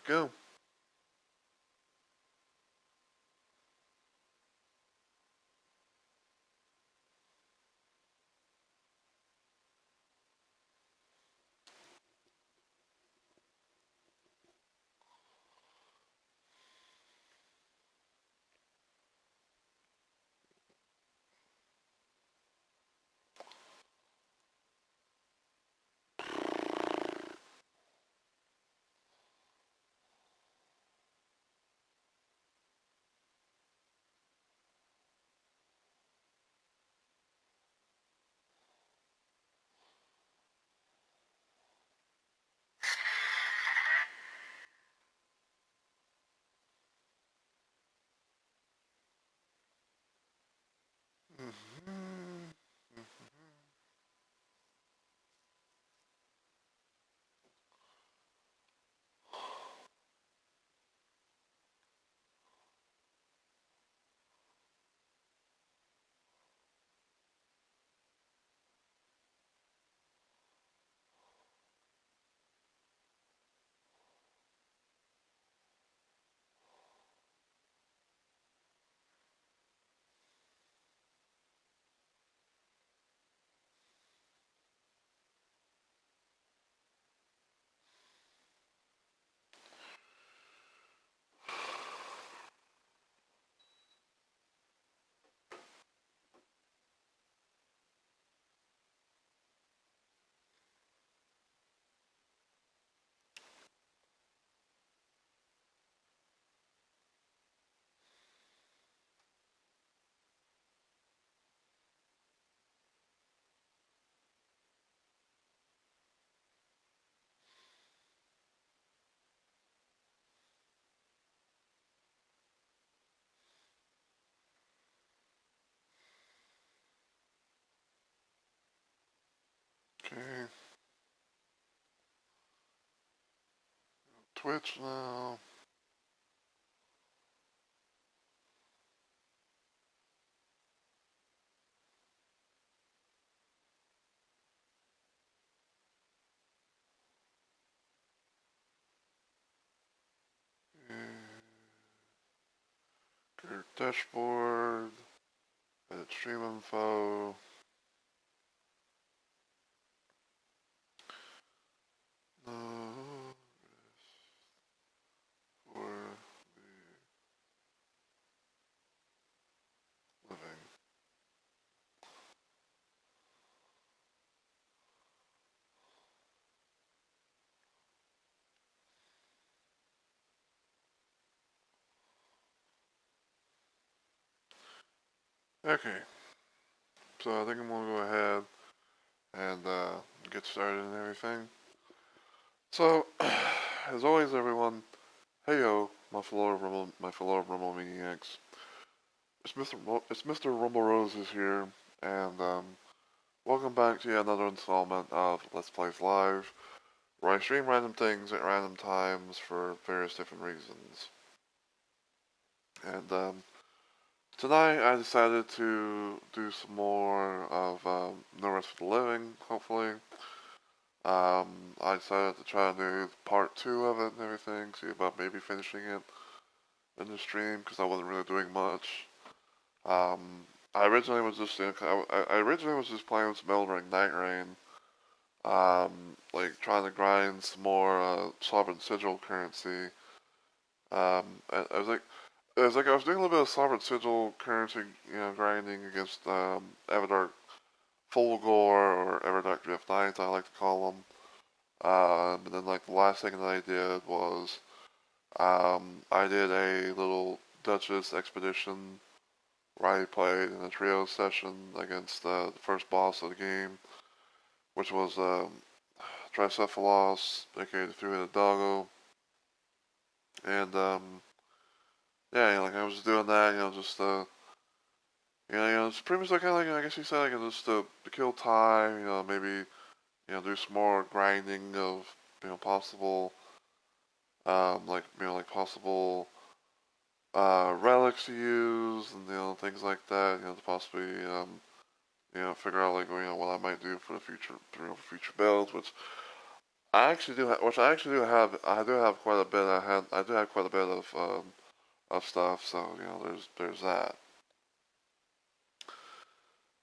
we go. Mhm. Okay. Twitch now. Go to dashboard. Edit stream info. No. For the living. Okay. So I think I'm gonna go ahead and get started and everything. So, as always, everyone, heyo, my fellow Rumble Maniacs. It's Mr. Rumble Roses here, and welcome back to yet another installment of Let's Plays Live, where I stream random things at random times for various different reasons. And tonight I decided to do some more of No Rest for the Living, hopefully. I decided to try and do part 2 of it and everything, see about maybe finishing it in the stream, because I wasn't really doing much. Um, I originally was just I originally was just playing some Elden Ring Night Rain, like trying to grind some more Sovereign Sigil currency. I was like, I was doing a little bit of Sovereign Sigil currency, grinding against Everdark Fulgor or Everdark Drift Knights, I like to call them. And then like the last thing that I did was I did a little Duchess expedition where I played in a trio session against the first boss of the game, which was Tricephalos, aka the three-headed doggo. And yeah, like I was doing that, just it's pretty much like kind of like I guess you said, like just to kill time, maybe do some more grinding of possible like possible relics to use and things like that, to possibly figure out like what I might do for the future, future builds, which which I actually do have. I do have quite a bit. I do have quite a bit of stuff. So you know, there's that.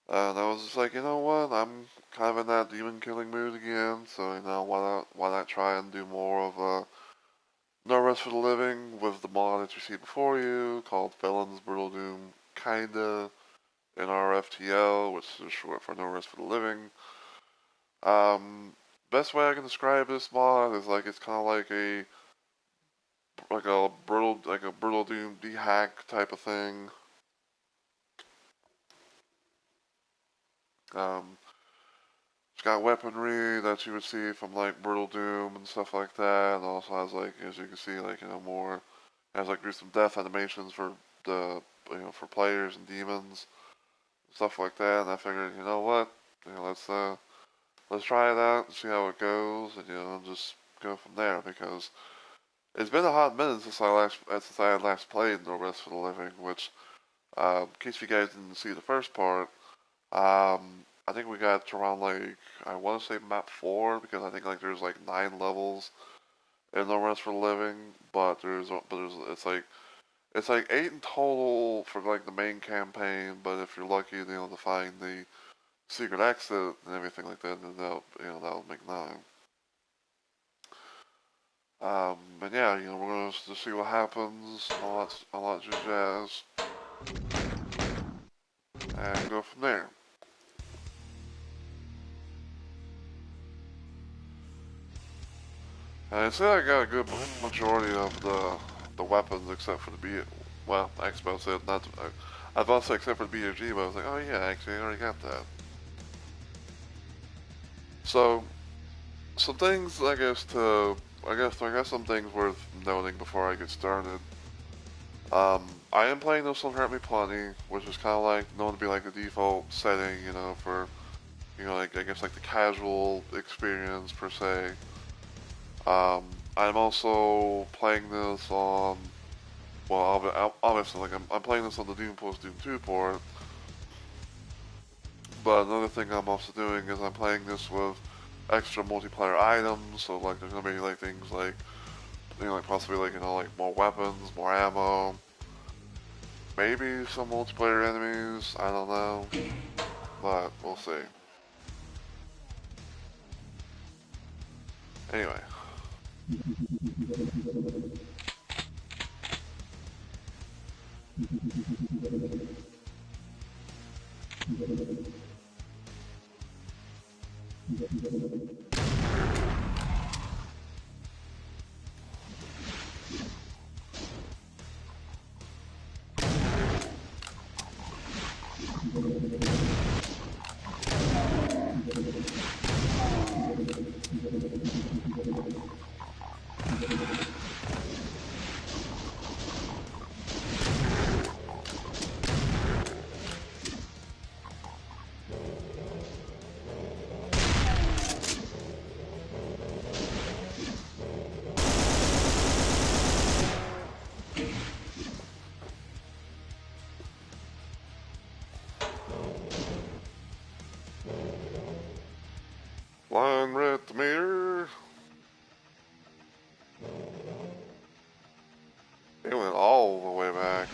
And I was just like, you know what? I'm kind of in that demon killing mood again. So you know, why not try and do more of a No Rest for the Living with the mod that you see before you called Felon's Brutal Doom, kinda NRFTL, which is short for No Rest for the Living. Um, Best way I can describe this mod is like it's kind of like a brutal doom D-hack type of thing. Um, it's got weaponry that you would see from like Brutal Doom and stuff like that, and also has like, as you can see, like, you know, more has like gruesome death animations for the for players and demons, stuff like that. And I figured, you know what, let's try it out and see how it goes, and just go from there because it's been a hot minute since I had last played No Rest for the Living, which in case you guys didn't see the first part, I think we got to around like I want to say map 4 because I think like there's like 9 levels in No Rest for the Living, but there's it's like 8 in total for like the main campaign. But if you're lucky, to find the secret exit and everything like that, then that'll make 9. And yeah, we're gonna just see what happens, all that jazz, and go from there. And I'd say I got a good majority of the weapons except for the B. Well, actually, I said not. I thought to say except for the BFG, but I was like, oh yeah, actually, I already got that. So, some things I guess some things worth noting before I get started. I am playing this on Hurt Me Plenty, which is kind of like known to be like the default setting, for like I guess like the casual experience per se. I'm also playing this on, well, obviously, like I'm playing this on the Doom Plus Doom 2 port. But another thing I'm also doing is I'm playing this with extra multiplayer items. So like there's gonna be like things like like possibly like like more weapons, more ammo, maybe some multiplayer enemies. I don't know, but we'll see. Anyway. Line red the mirror. It went all the way back.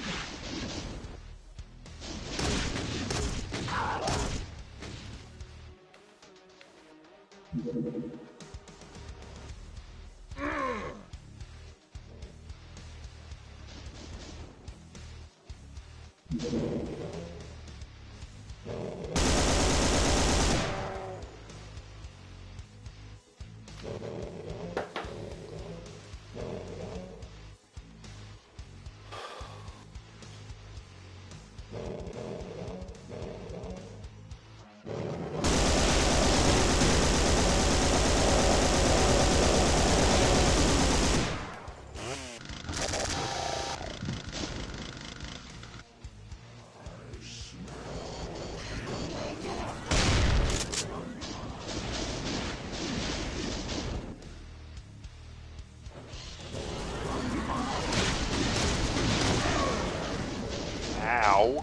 Ow.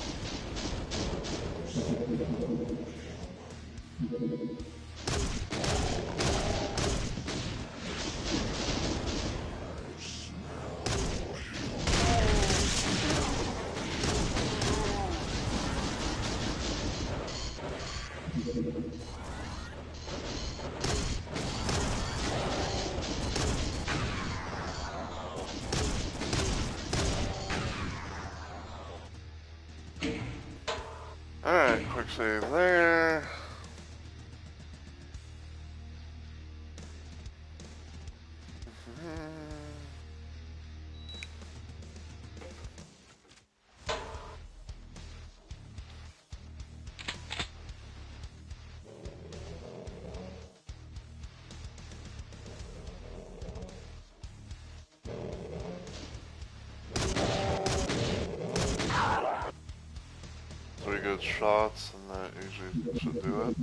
Alright, quick save there. Three good shots, and that usually should do it.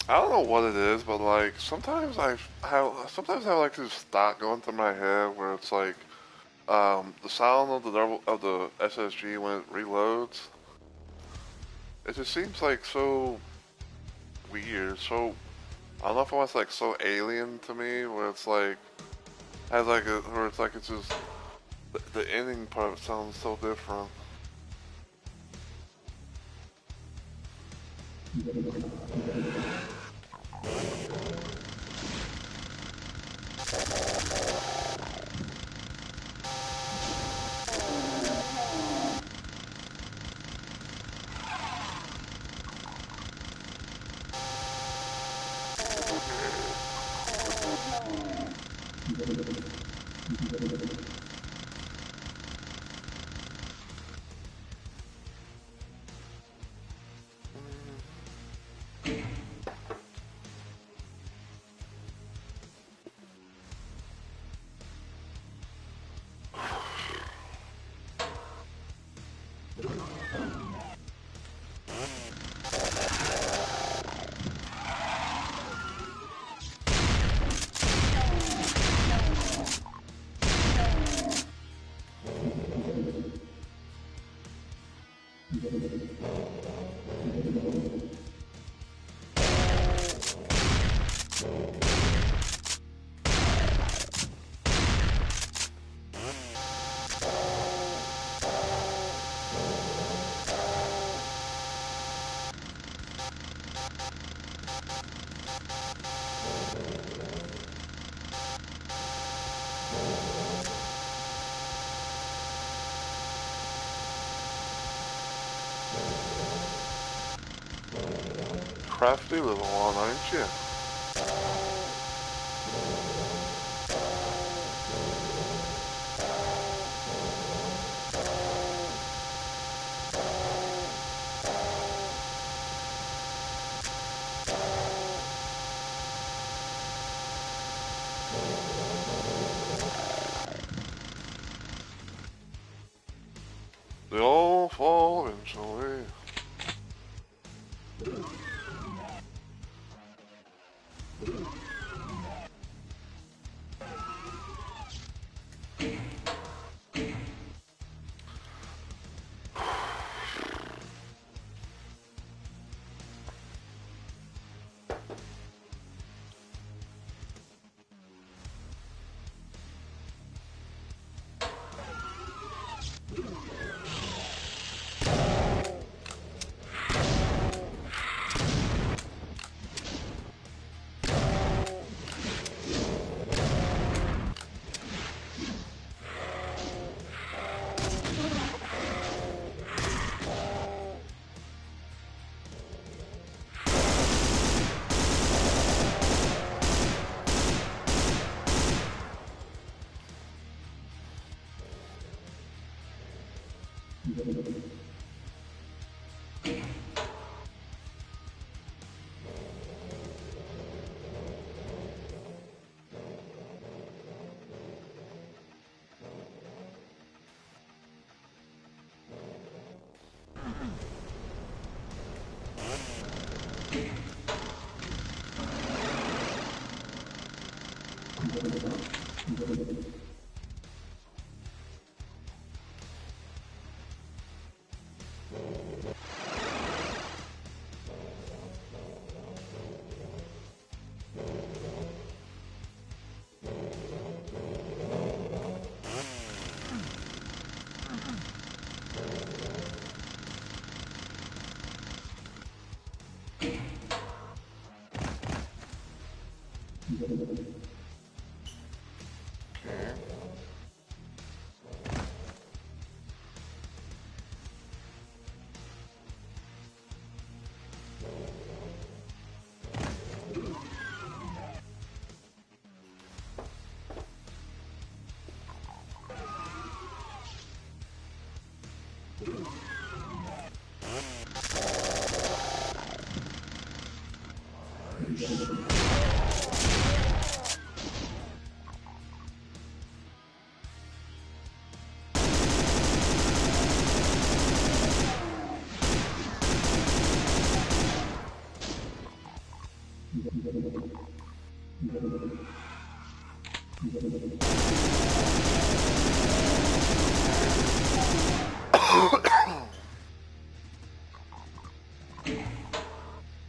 I don't know what it is, but like sometimes I like this thought going through my head where it's like the sound of the SSG when it reloads. It just seems like so weird. So I don't know if it was like so alien to me, where it's like has like a where it's like it's just the ending part sounds so different. Crafty little one, aren't you? They all fall eventually.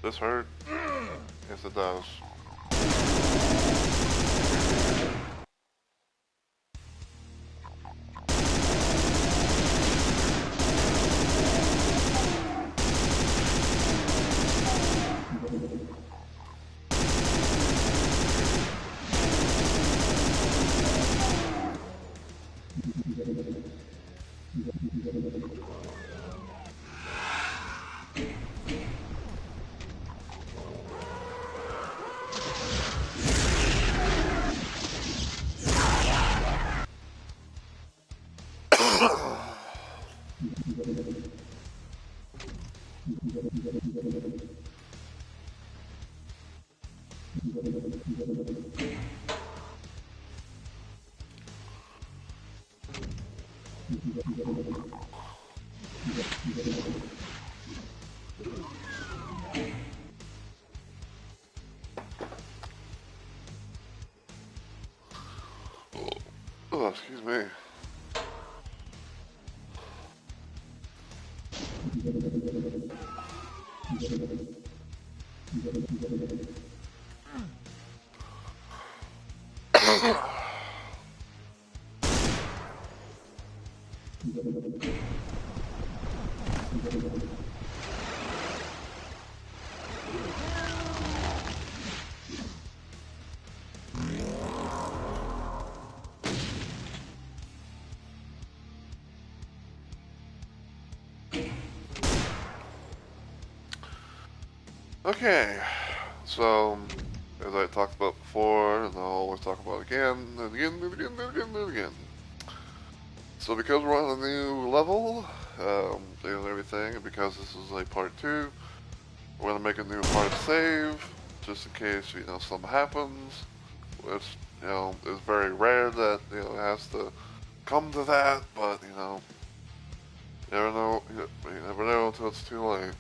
This hurt? Yes, it does. Oh, excuse me. Okay, so as I talked about before, and I'll always talk about again, and again, and again, and again, and again. So because we're on a new level, and everything, and because this is a part 2, we're gonna make a new hard save, just in case, something happens. It's, it's very rare that, it has to come to that, but, you never know until it's too late.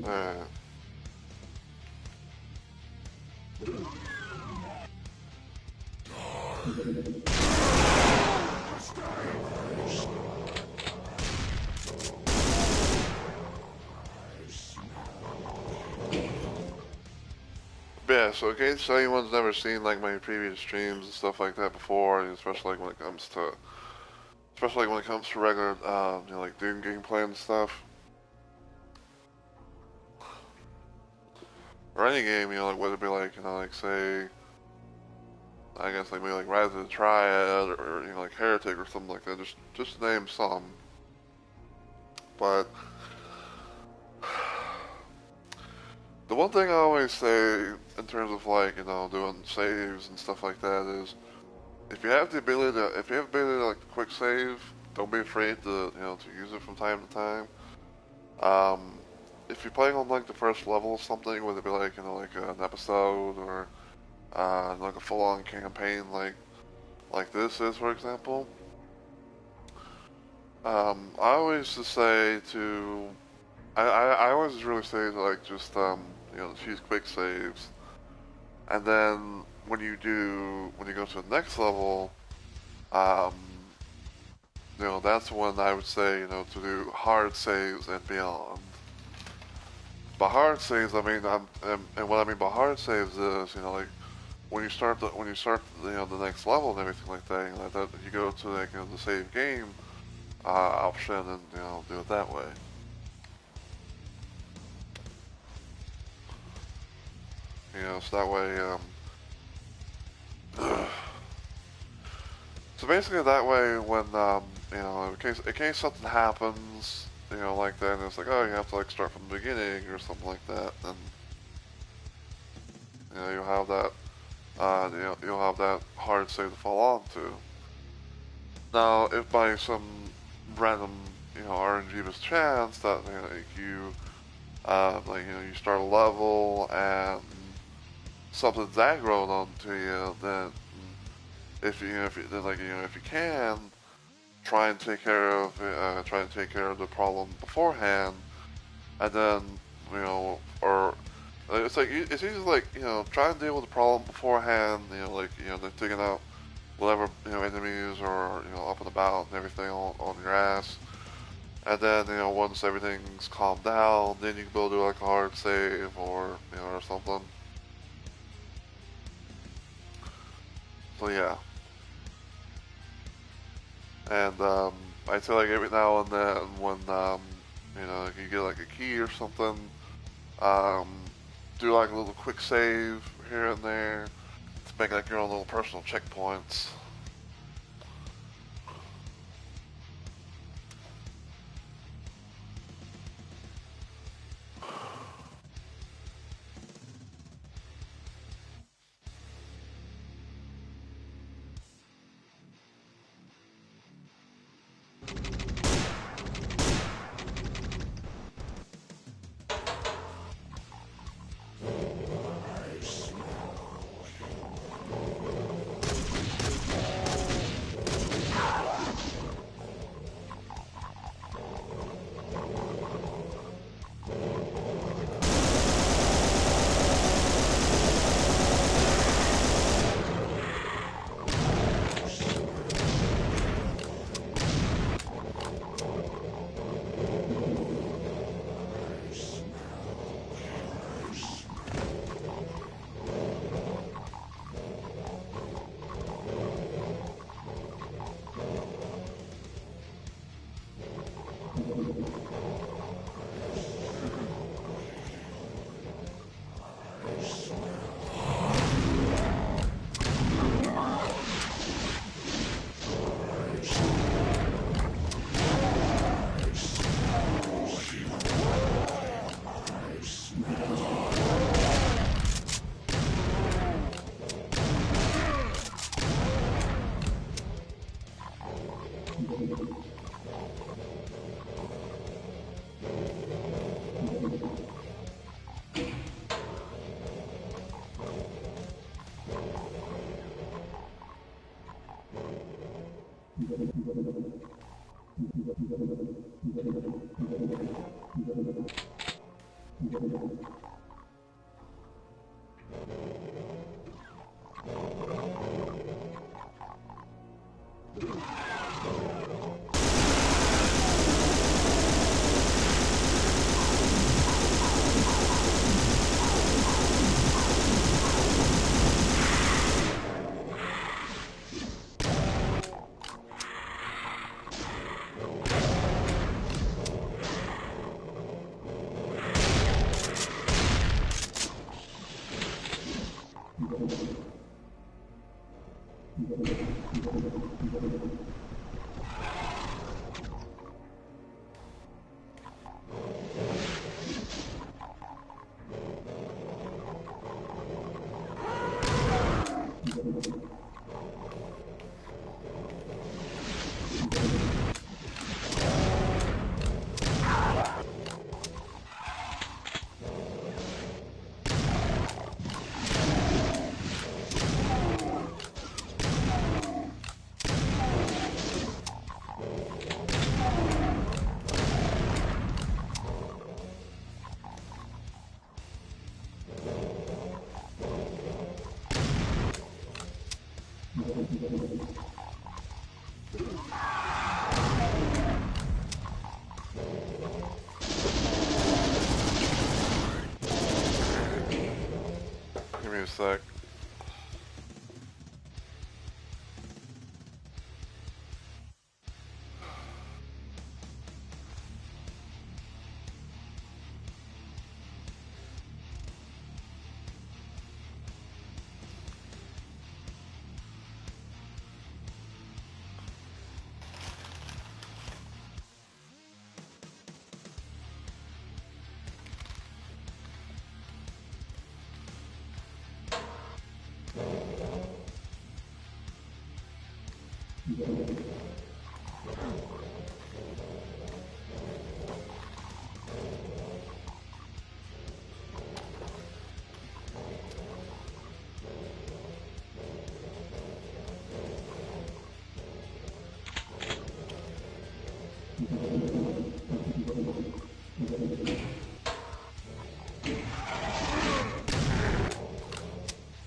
Alright. Yeah, so in case anyone's never seen like my previous streams and stuff like that before, especially like when it comes to regular, like Doom gameplay and stuff, or any game, like whether it be like, like say, I guess like maybe like Rise of the Triad or like Heretic or something like that, just to name some. But the one thing I always say in terms of like, doing saves and stuff like that is if you have the ability to, if you have the ability to like quick save, don't be afraid to, to use it from time to time. Um, if you're playing on like the first level of something, whether it be like, like an episode or like a full-on campaign like this is, for example, I always just say to, I always really say to like just, choose quick saves. And then when you go to the next level, um, that's when I would say, to do hard saves and beyond. By hard saves, I mean, and what I mean by hard saves is, like, when you start, the next level and everything like that, that you go to like, the save game, option and, do it that way. So that way, so basically that way when, in case something happens, like that, and it's like, oh, you have to like start from the beginning or something like that, and, you'll have that, you'll have that hard save to fall on to. Now, if by some random, RNG chance that, you start a level and something's aggroed onto you, then if you can, try and take care of the problem beforehand, and then, or it's like it's usually like, try and deal with the problem beforehand, like, they're taking out whatever, enemies are, up and about and everything on your ass. And then, once everything's calmed down, then you can go do like a hard save or, or something. So yeah. And, I'd say like every now and then when, you get like a key or something, um, do like a little quick save here and there to make like your own little personal checkpoints. Give me a sec.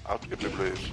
Outskip me, please.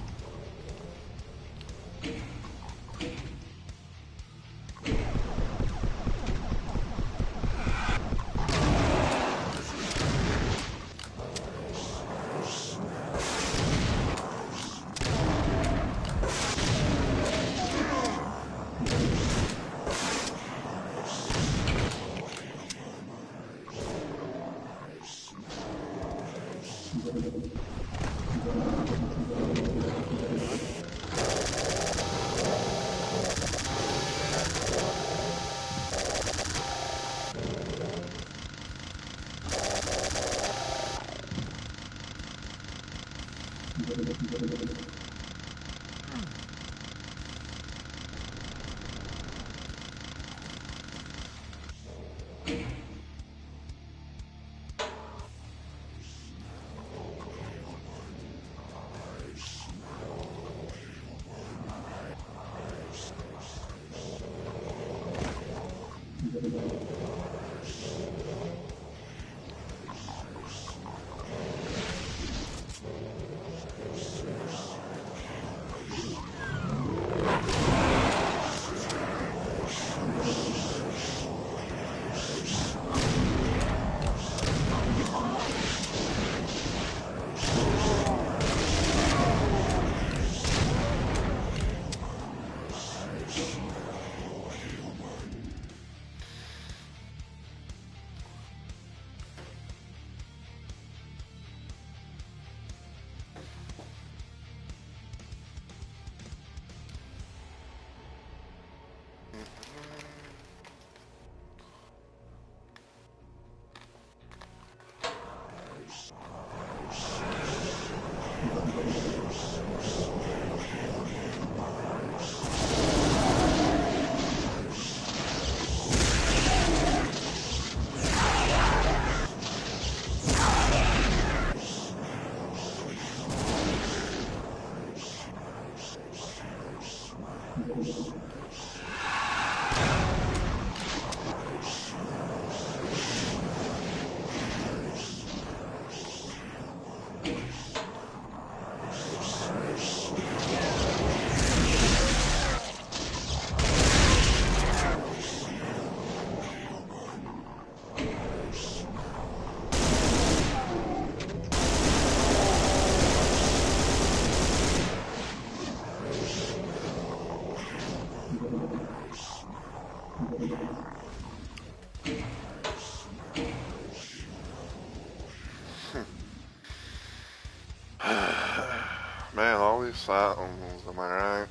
Man, all these sounds, am I right?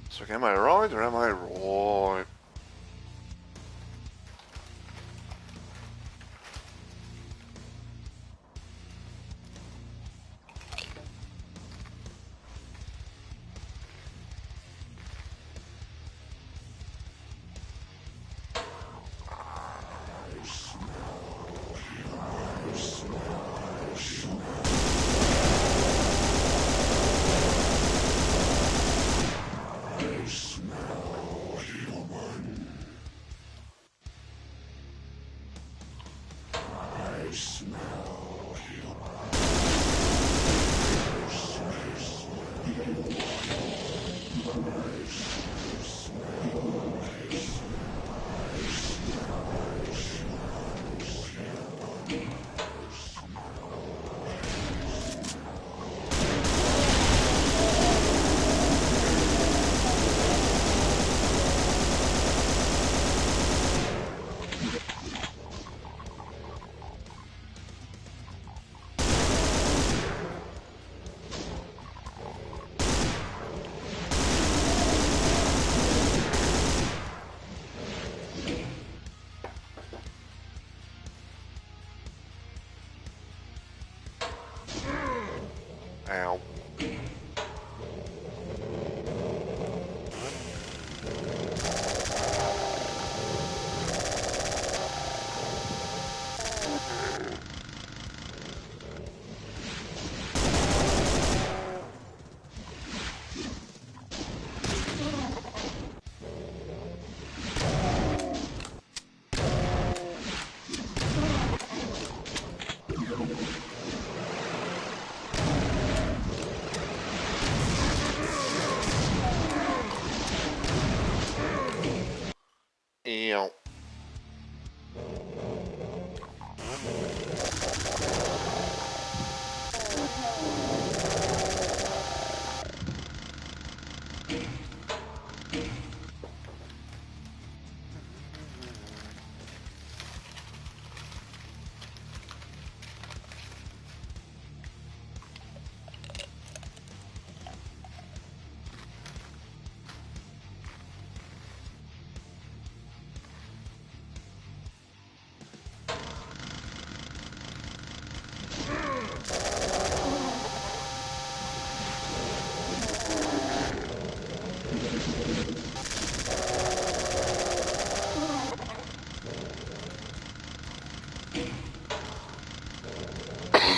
So am I right or am I right?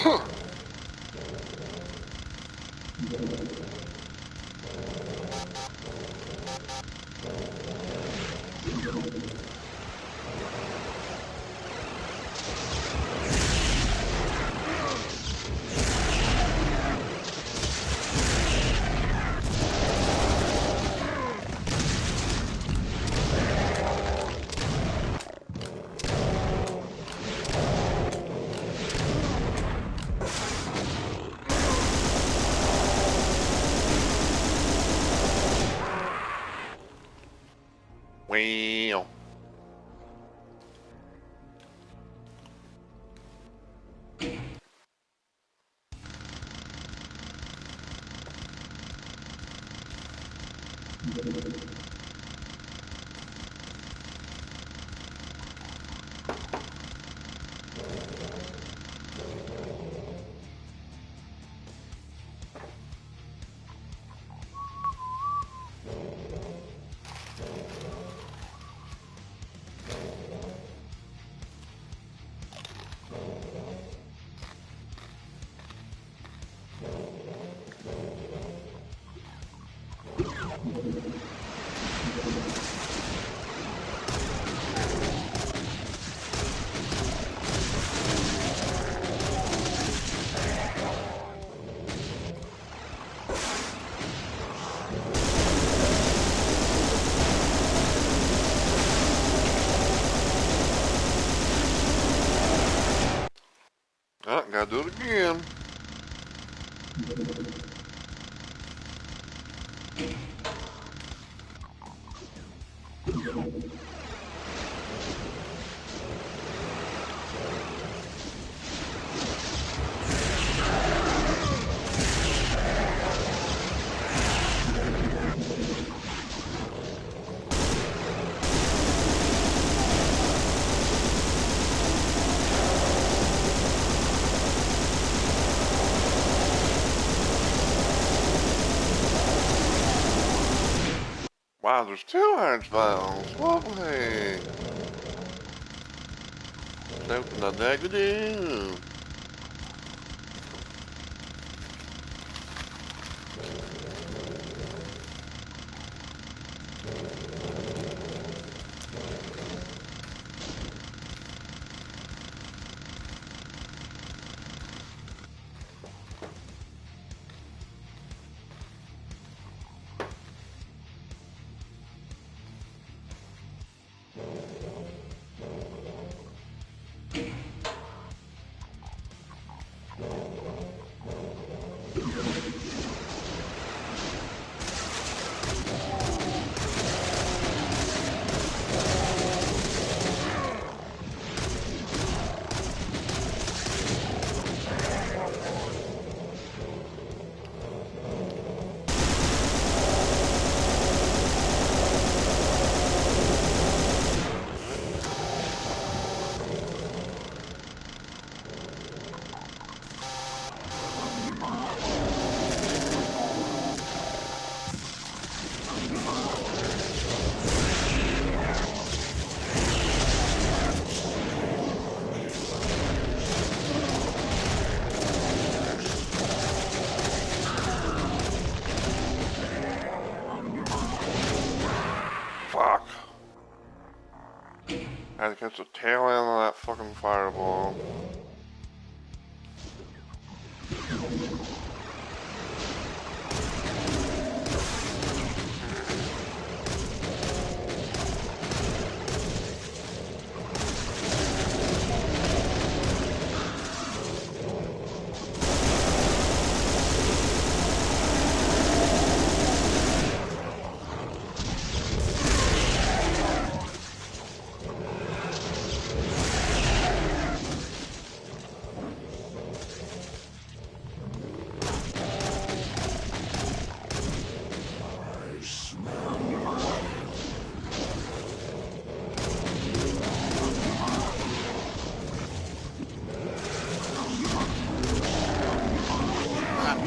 Wow. Ah, gotta do it again. Wow, there's 2 orange vials. Lovely. Open the negative. Fuck. I had to catch the tail end of that fucking fireball.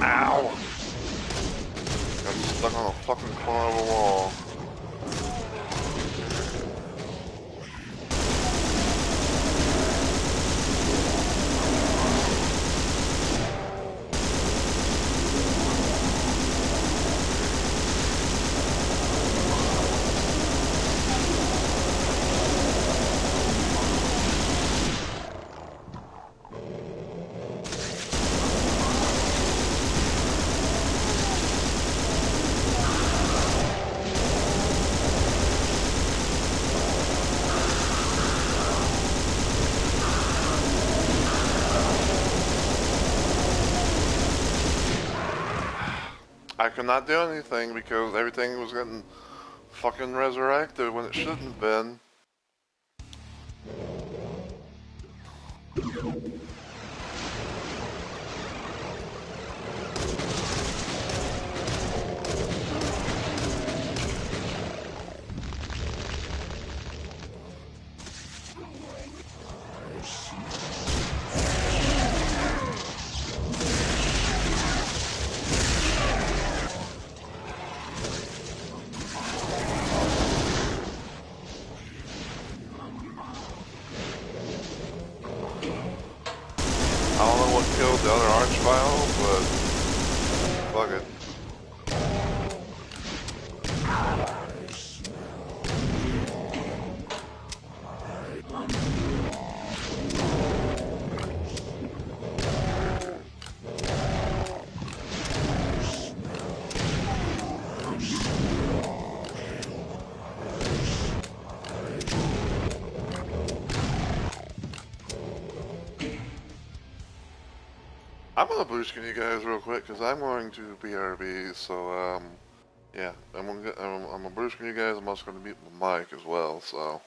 Ow! Got stuck on a fucking corner of the wall. I could not do anything because everything was getting fucking resurrected when it shouldn't have been. I don't know what killed the other Archvile, but fuck it. I'm gonna blue screen you guys real quick because I'm going to BRB. So yeah, I'm gonna blue screen you guys. I'm also gonna mute my mic as well. So.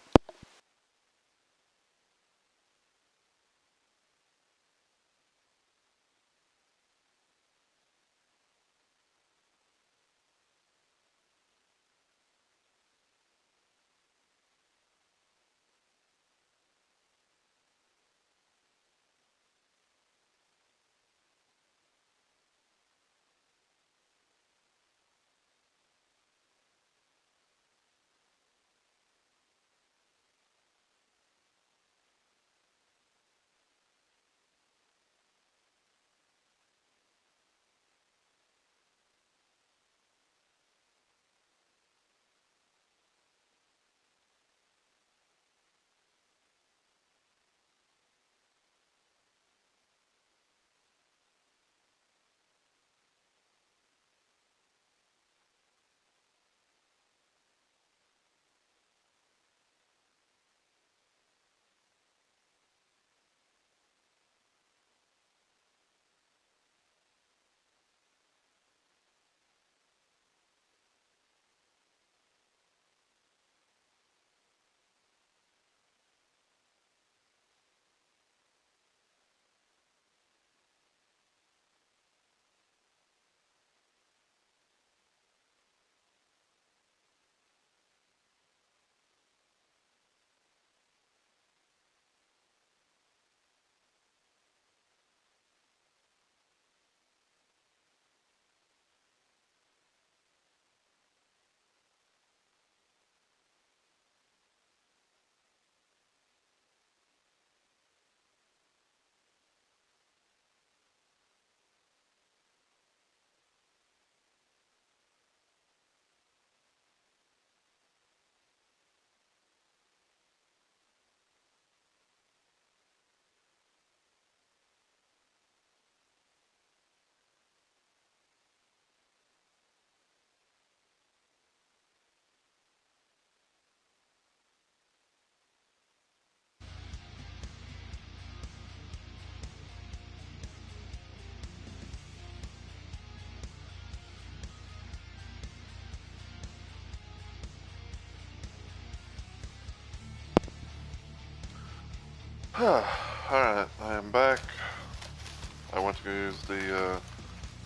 Alright, I am back. I went to go use the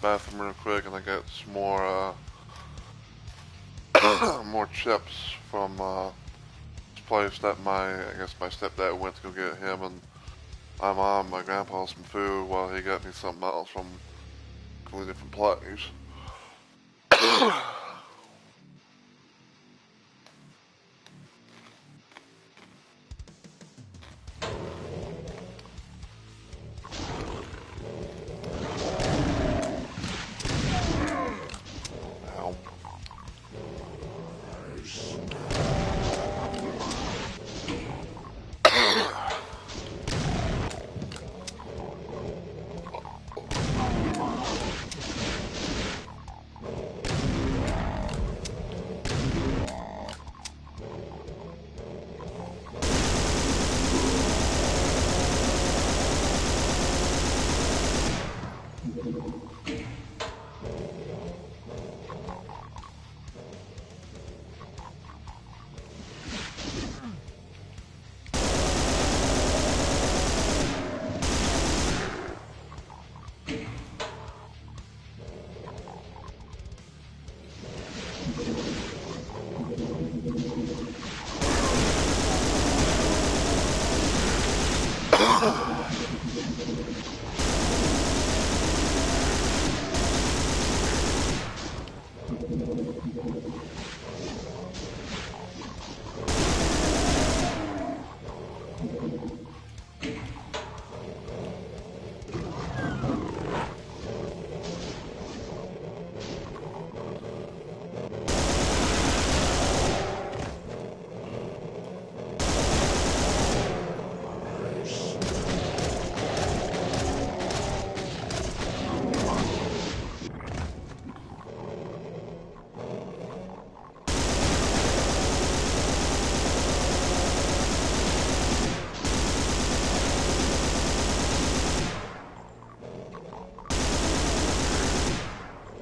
bathroom real quick and I got some more more chips from this place that I guess my stepdad went to go get him and my mom, my grandpa some food while he got me something else from a couple different place.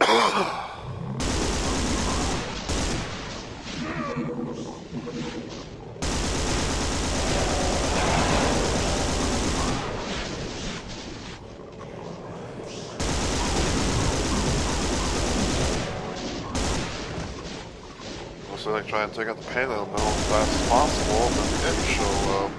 So they try and take out the pain in the middle as fast as possible, and then the end show up.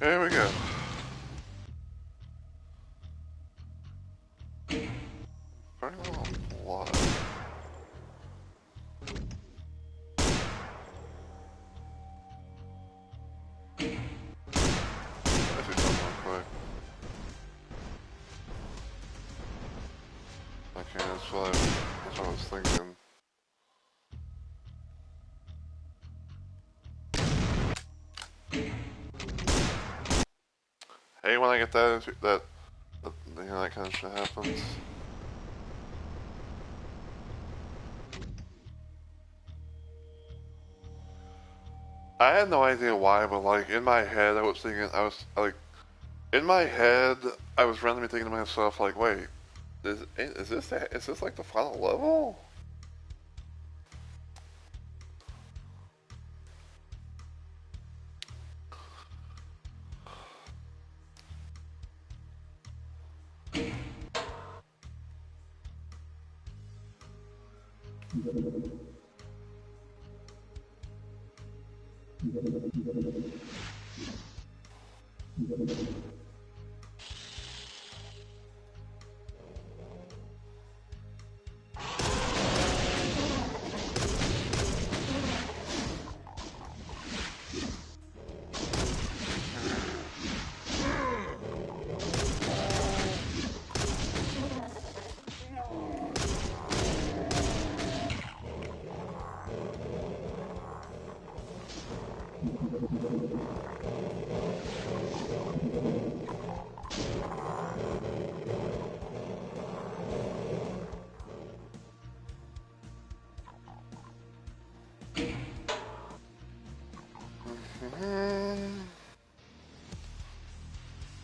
Here we go. Very little blood. Let's do something real quick. Okay, that's what I was thinking. Hey, when I get that, you know, that kind of shit happens. I had no idea why, but like in my head, I was thinking, in my head, I was randomly thinking to myself, like, wait, is this like the final level?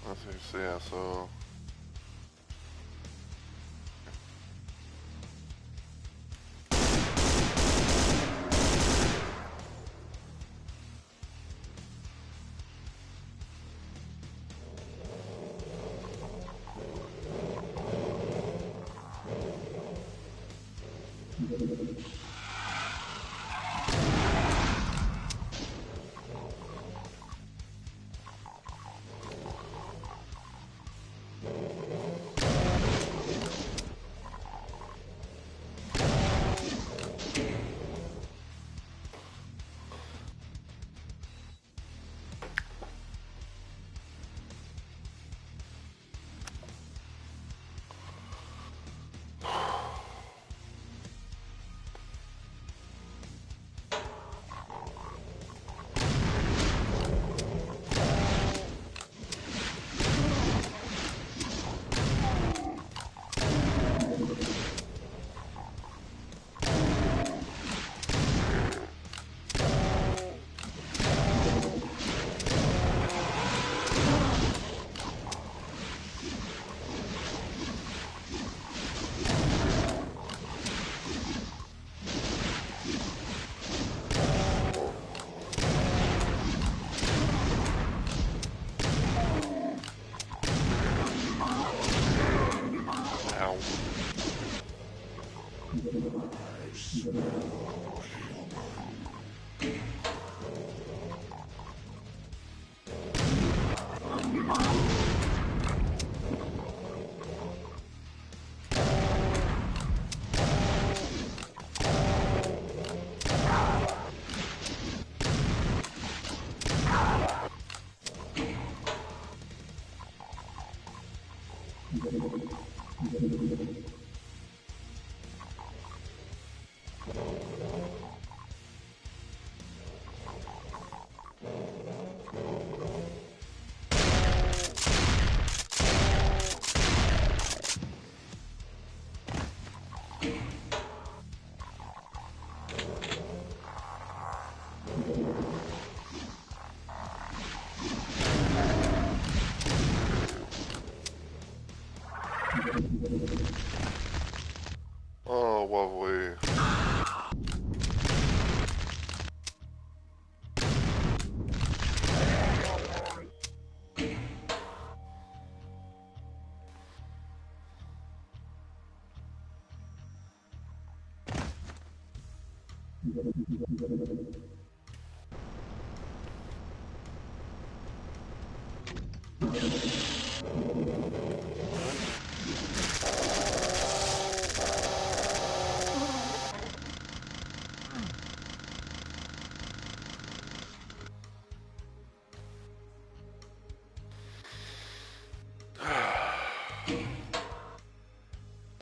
Let's see, so yeah, so...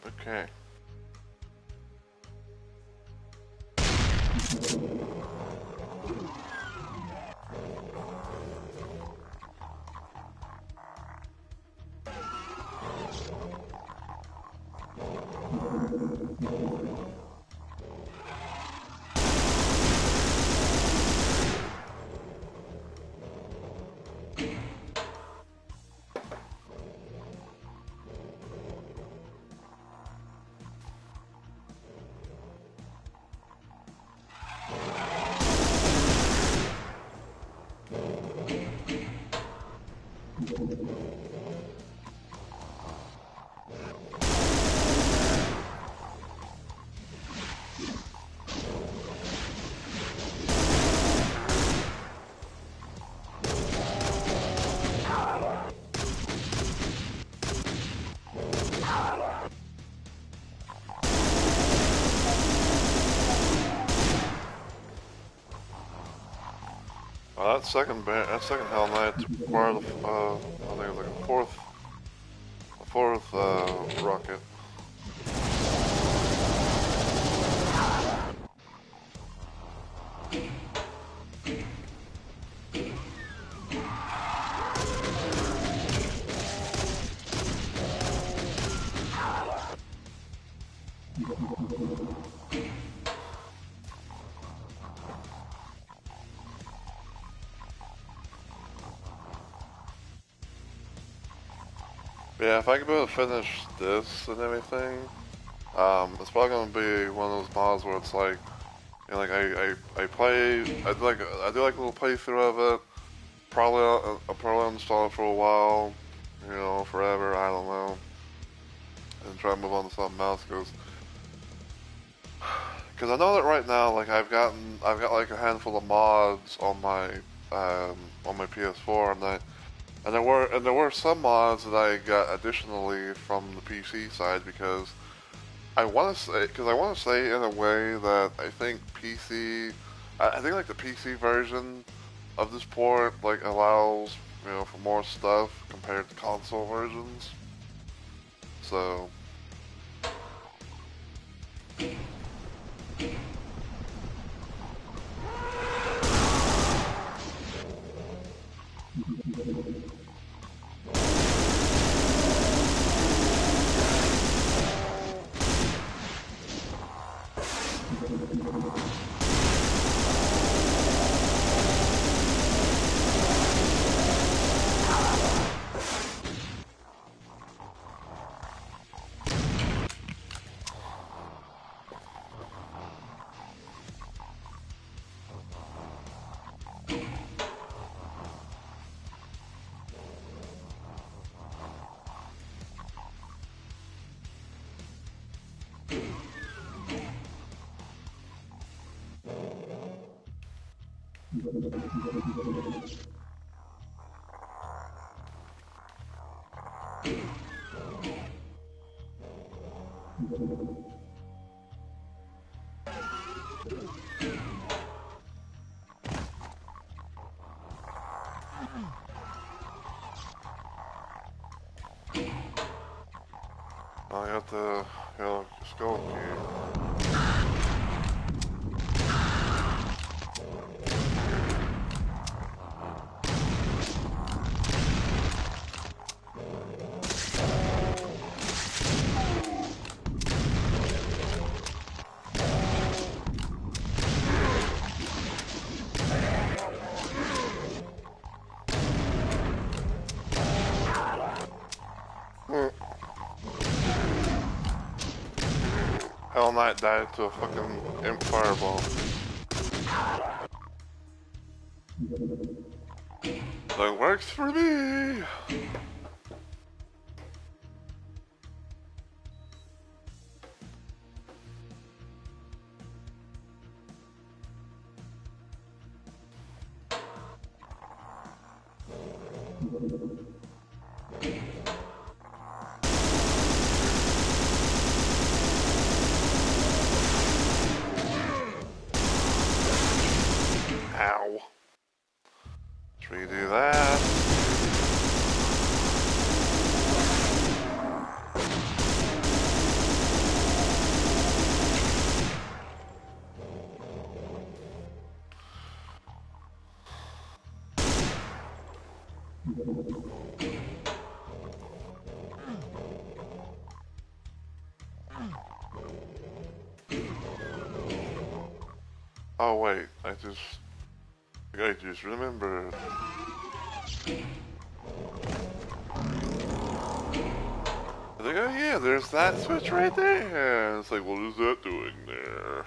Okay. That second Hell Knight required I think it was like a fourth rocket. Yeah, if I could be able to finish this and everything, it's probably gonna be one of those mods where it's like, you know, like I play, I do like a little playthrough of it. Probably I'll probably install it for a while, you know, forever. I don't know, and try to move on to something else because I know that right now, like I've got like a handful of mods on my PS4, and there were some mods that I got additionally from the PC side because I want to say in a way that I think I think like the PC version of this port like allows, you know, for more stuff compared to console versions. So I have to, you know, skull key. Hell Knight died to a fucking imp fireball. That works for me. Ow. Let's redo that. Oh wait, I just remembered. I think, oh yeah, there's that switch right there. It's like, what is that doing there?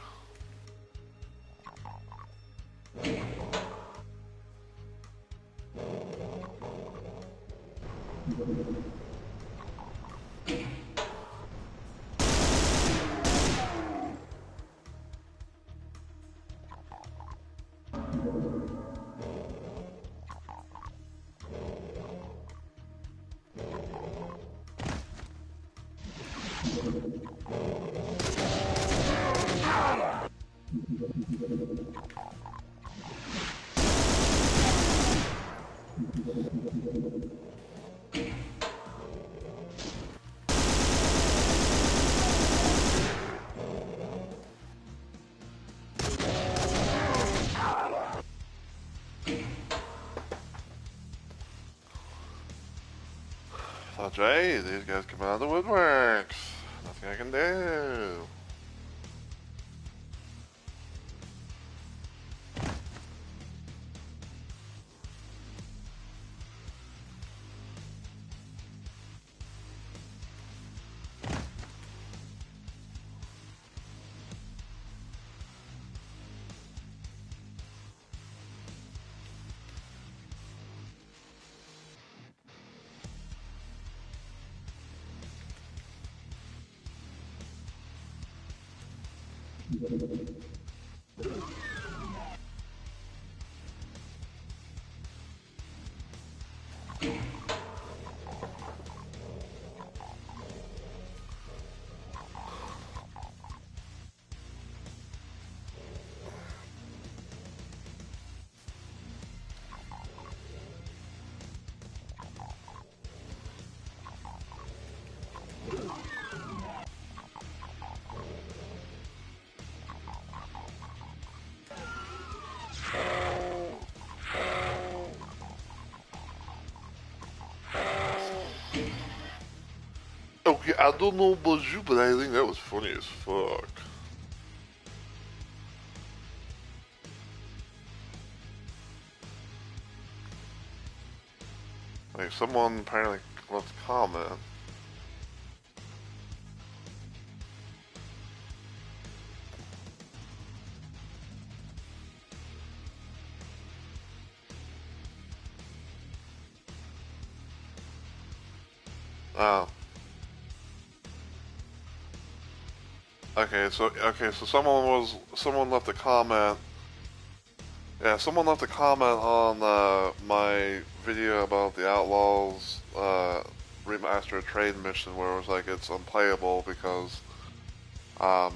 So Jay, these guys come out of the woodworks. Nothing I can do. Okay, I don't know about you, but I think that was funny as fuck. Like, someone apparently left a comment. Oh. Okay, so someone left a comment. Yeah, someone left a comment on my video about the Outlaws remastered trade mission where it was like it's unplayable um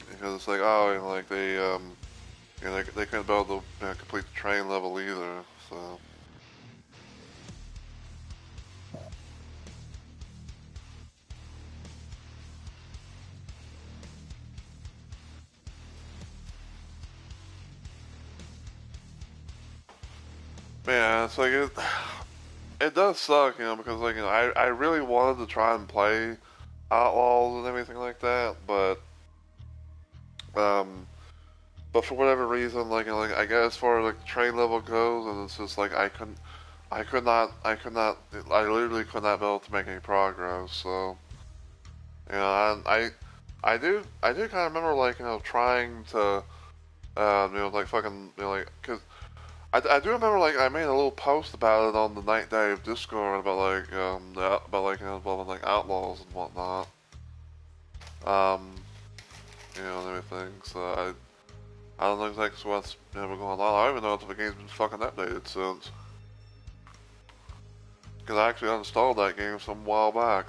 because it's like, oh, and like they couldn't be able to complete the train level either. So yeah, it's like it does suck, because like I really wanted to try and play Outlaws and everything like that, um but for whatever reason, like, like I guess as far as like the train level goes, and it's just like I literally could not be able to make any progress. So, I do kind of remember like trying to, like fucking, like, cause I do remember like I made a little post about it on the Night Dive Discord about like about like involving like outlaws and whatnot, um, and everything. So I don't know exactly what's been going on. I don't even know if the game's been fucking updated since. Because I actually uninstalled that game some while back.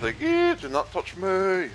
Piggy, do not touch me!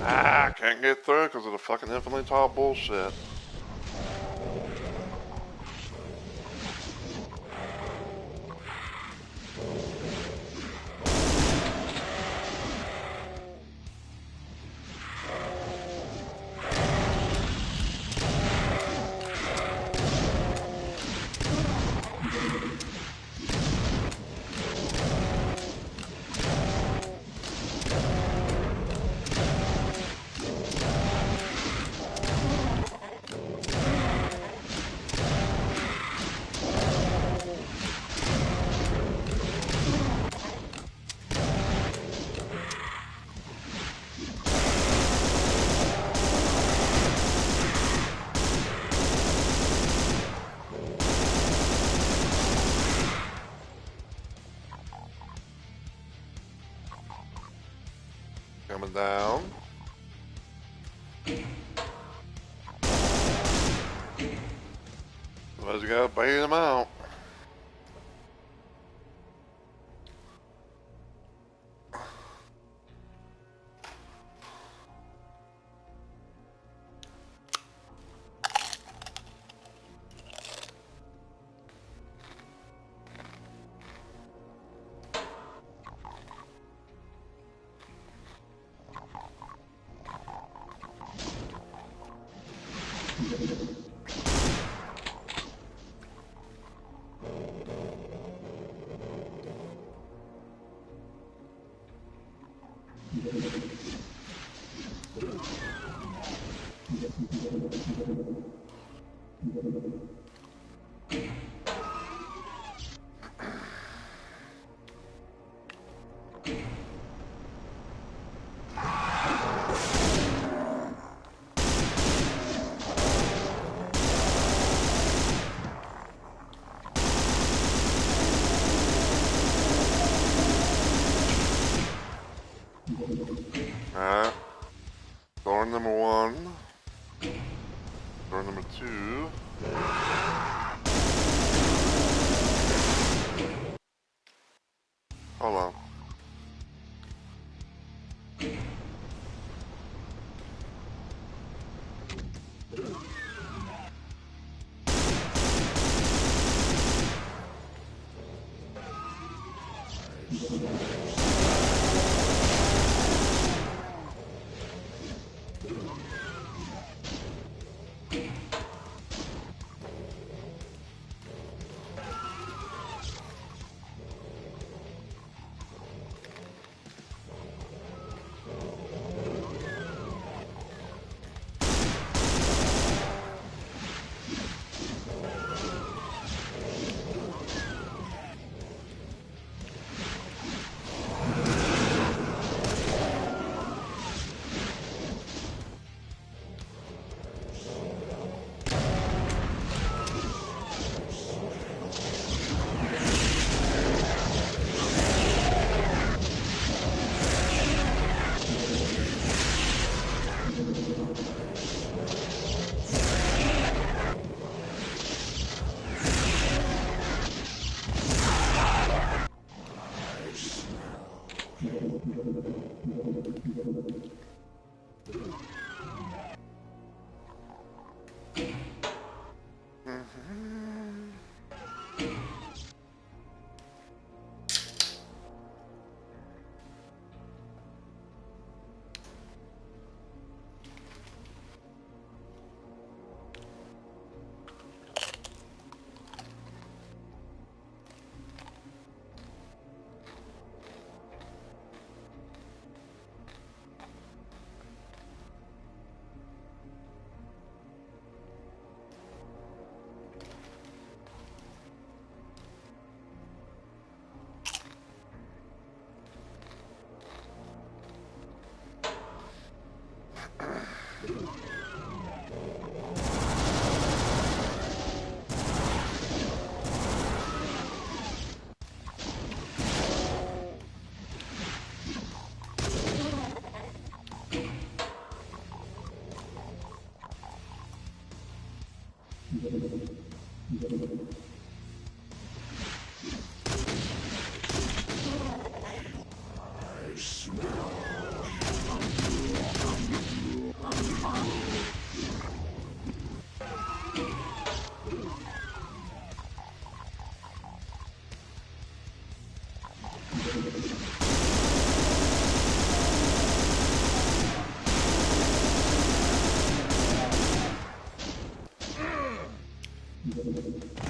Ah, can't get through because of the fucking infinitely tall bullshit. Coming down. Otherwise, you gotta bait him out. Alright. Door number 1. Door number 2. Hold on.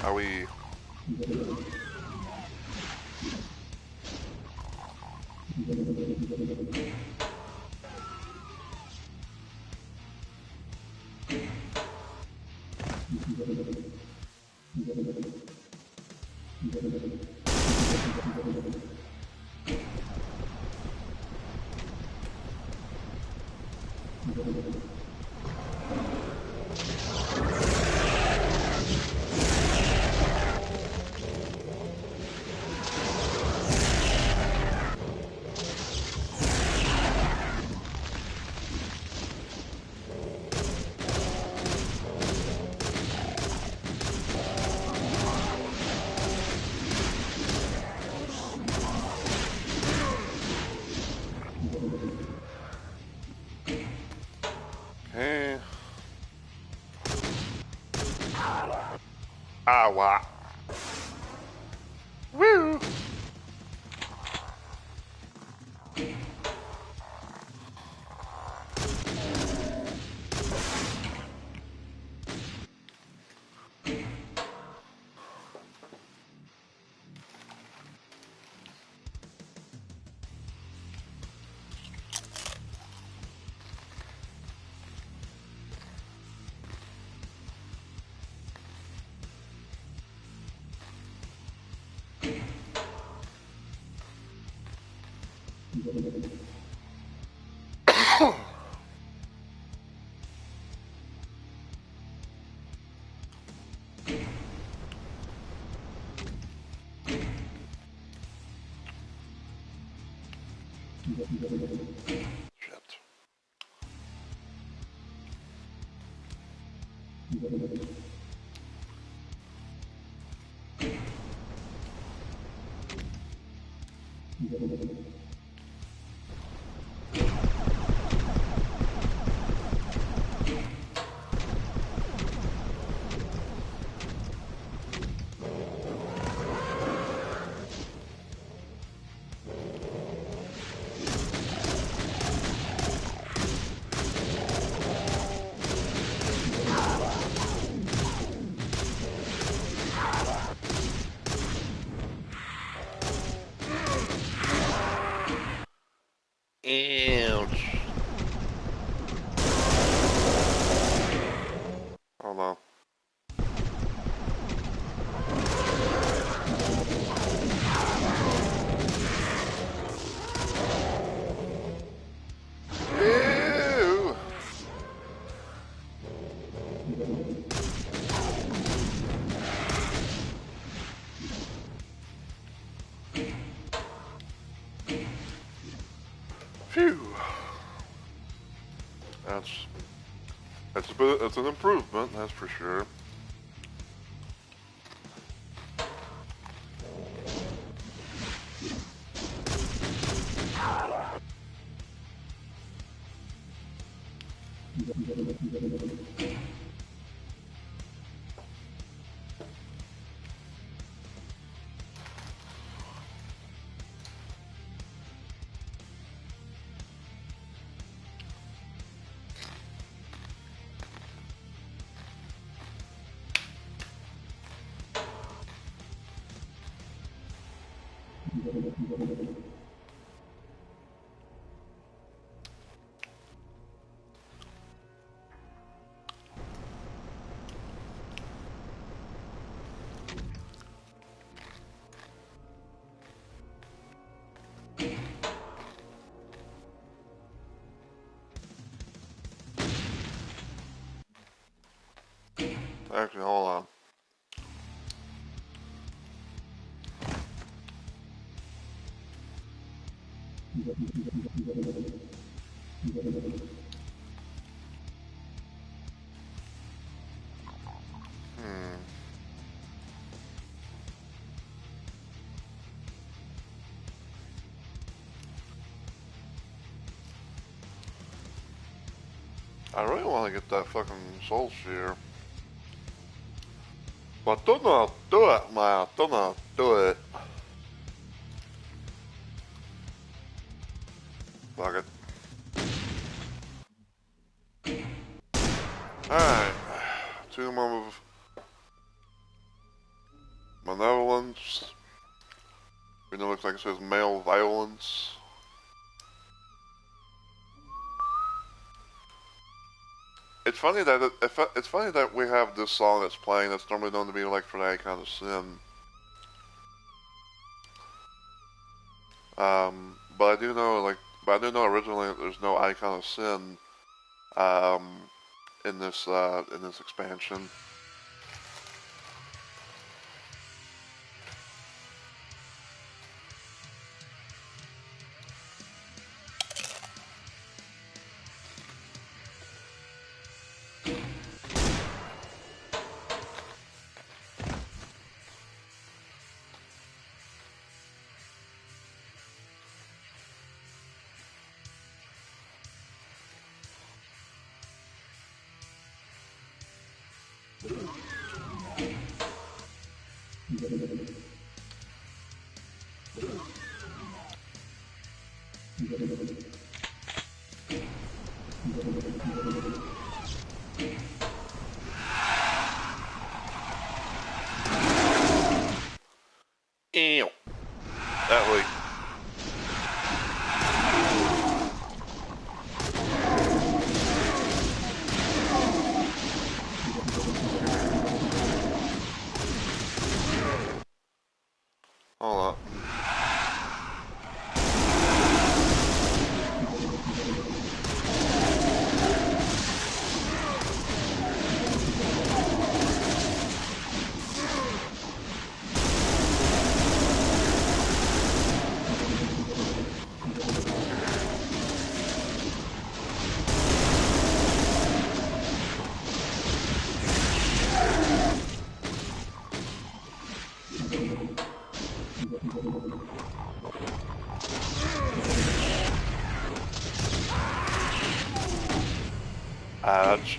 Are we... Hey. Ah, wow. Woo! Shit. Ouch. Oh no. Ew. Phew. That's an improvement, that's for sure. Actually, hold on. I really want to get that fucking soul sphere. But do not do it, man. Do not do it. Fuck it. Alright. Tomb of Malevolence. Even though it looks like it says male violence. It's funny that we have this song that's playing that's normally known to be like for the Icon of Sin. But I do know originally there's no Icon of Sin, in this expansion. Ew. That way. Hold up. Ouch.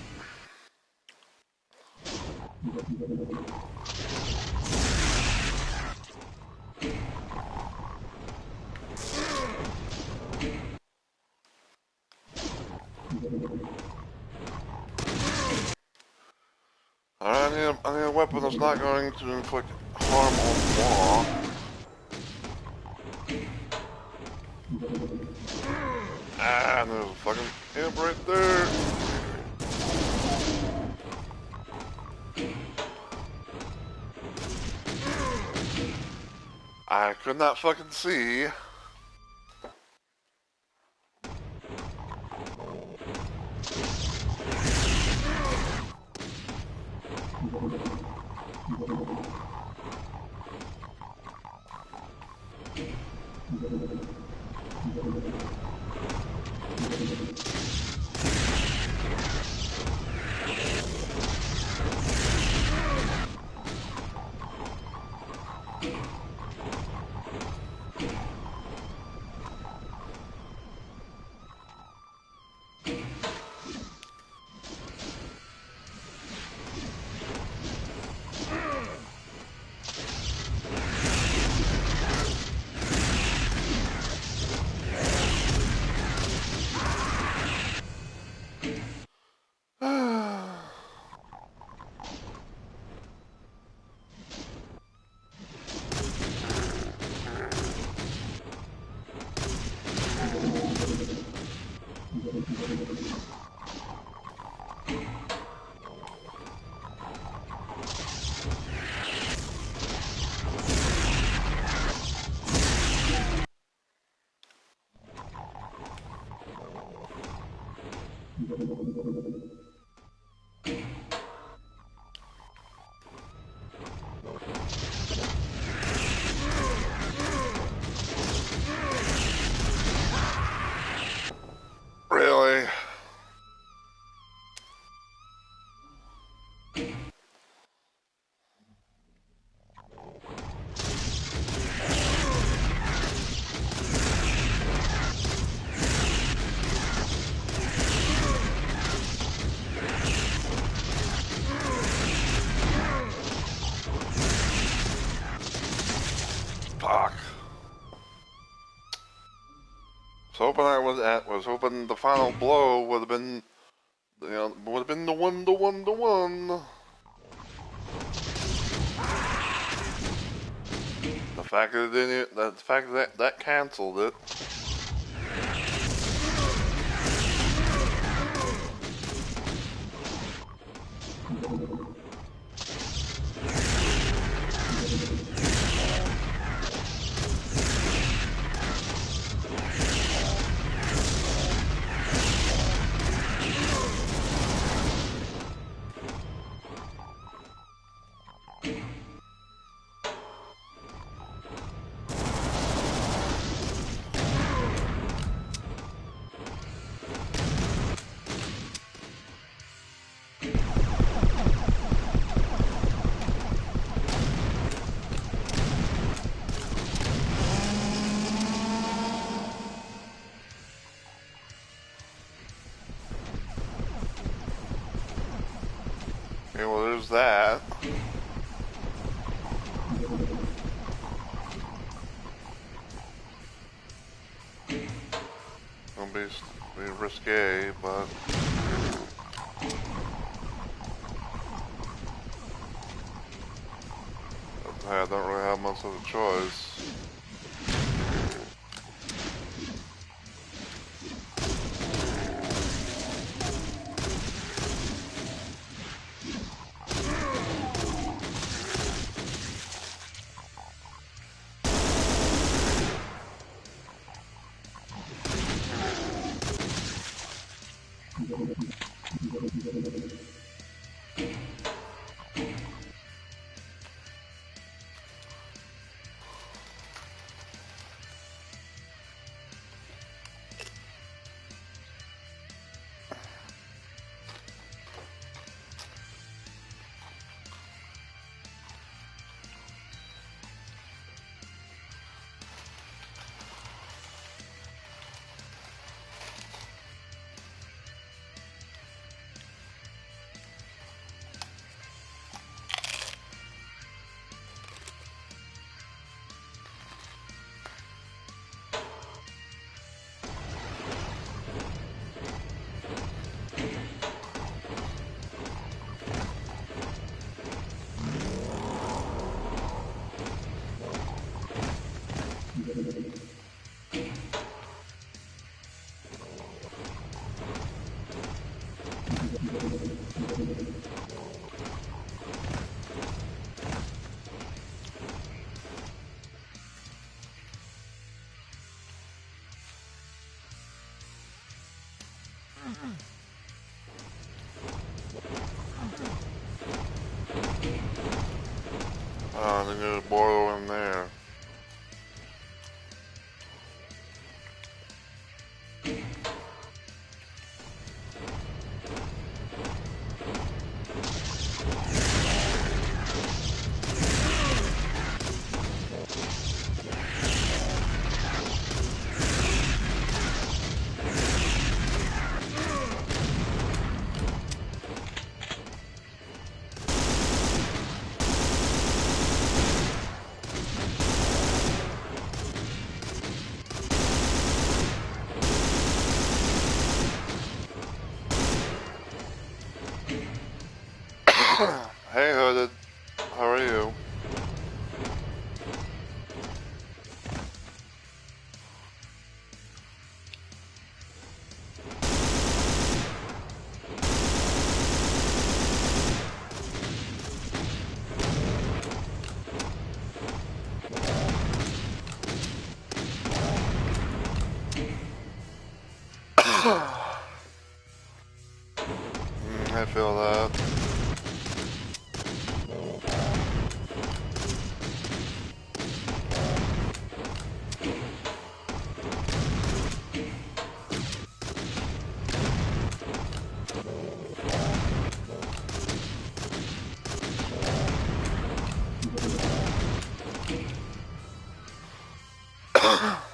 I need a weapon that's not going to inflict harm on Law. And there's a fucking imp right there. I could not fucking see. Really? Fuck. Was hoping the final blow would have been, would have been the one. The fact that it didn't, the fact that that canceled it. Okay, well, there's that. Gonna be risque, but I don't really have much of a choice. They need a boil in there. Hey Hooded, how are you? I feel that.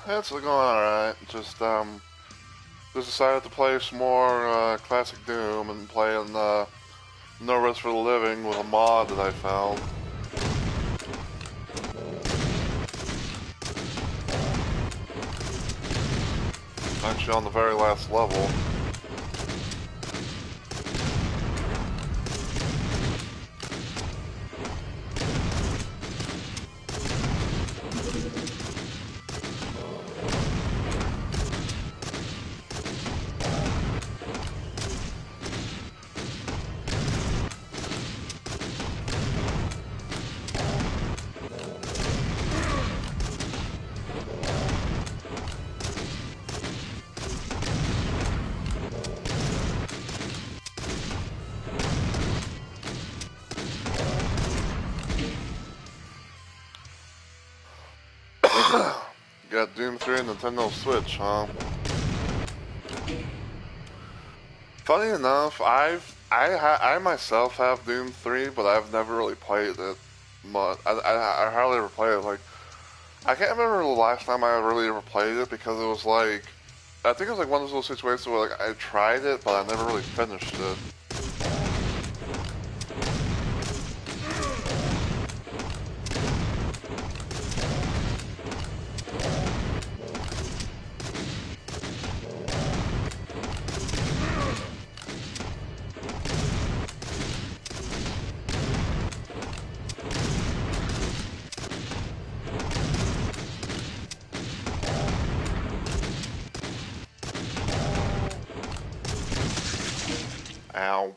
It's going alright. Just decided to play some more classic Doom and playing No Rest for the Living with a mod that I found. Actually on the very last level. Got Doom 3 and Nintendo Switch, huh? Funny enough, I myself have Doom 3, but I've never really played it much. I hardly ever played it. Like, I can't remember the last time I really ever played it because it was like, I think it was like one of those situations where like I tried it, but I never really finished it. Ow.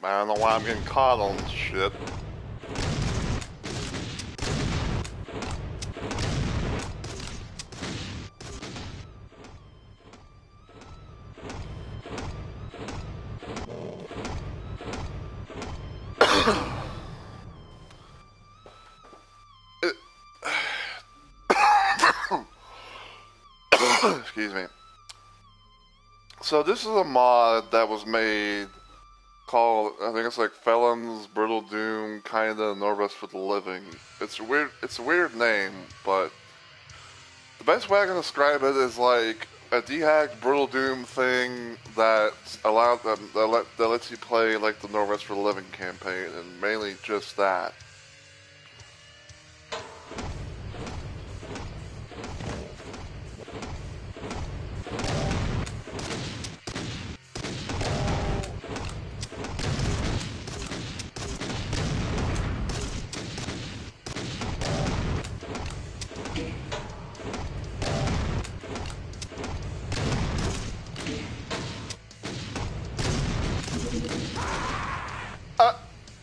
I don't know why I'm getting caught on this shit. Excuse me. So this is a mod that was made called, I think it's like Felon's Brutal Doom, kinda No Rest for the Living. It's a weird name, but the best way I can describe it is like a DHAC Brutal Doom thing that allowed them that lets you play like the No Rest for the Living campaign, and mainly just that.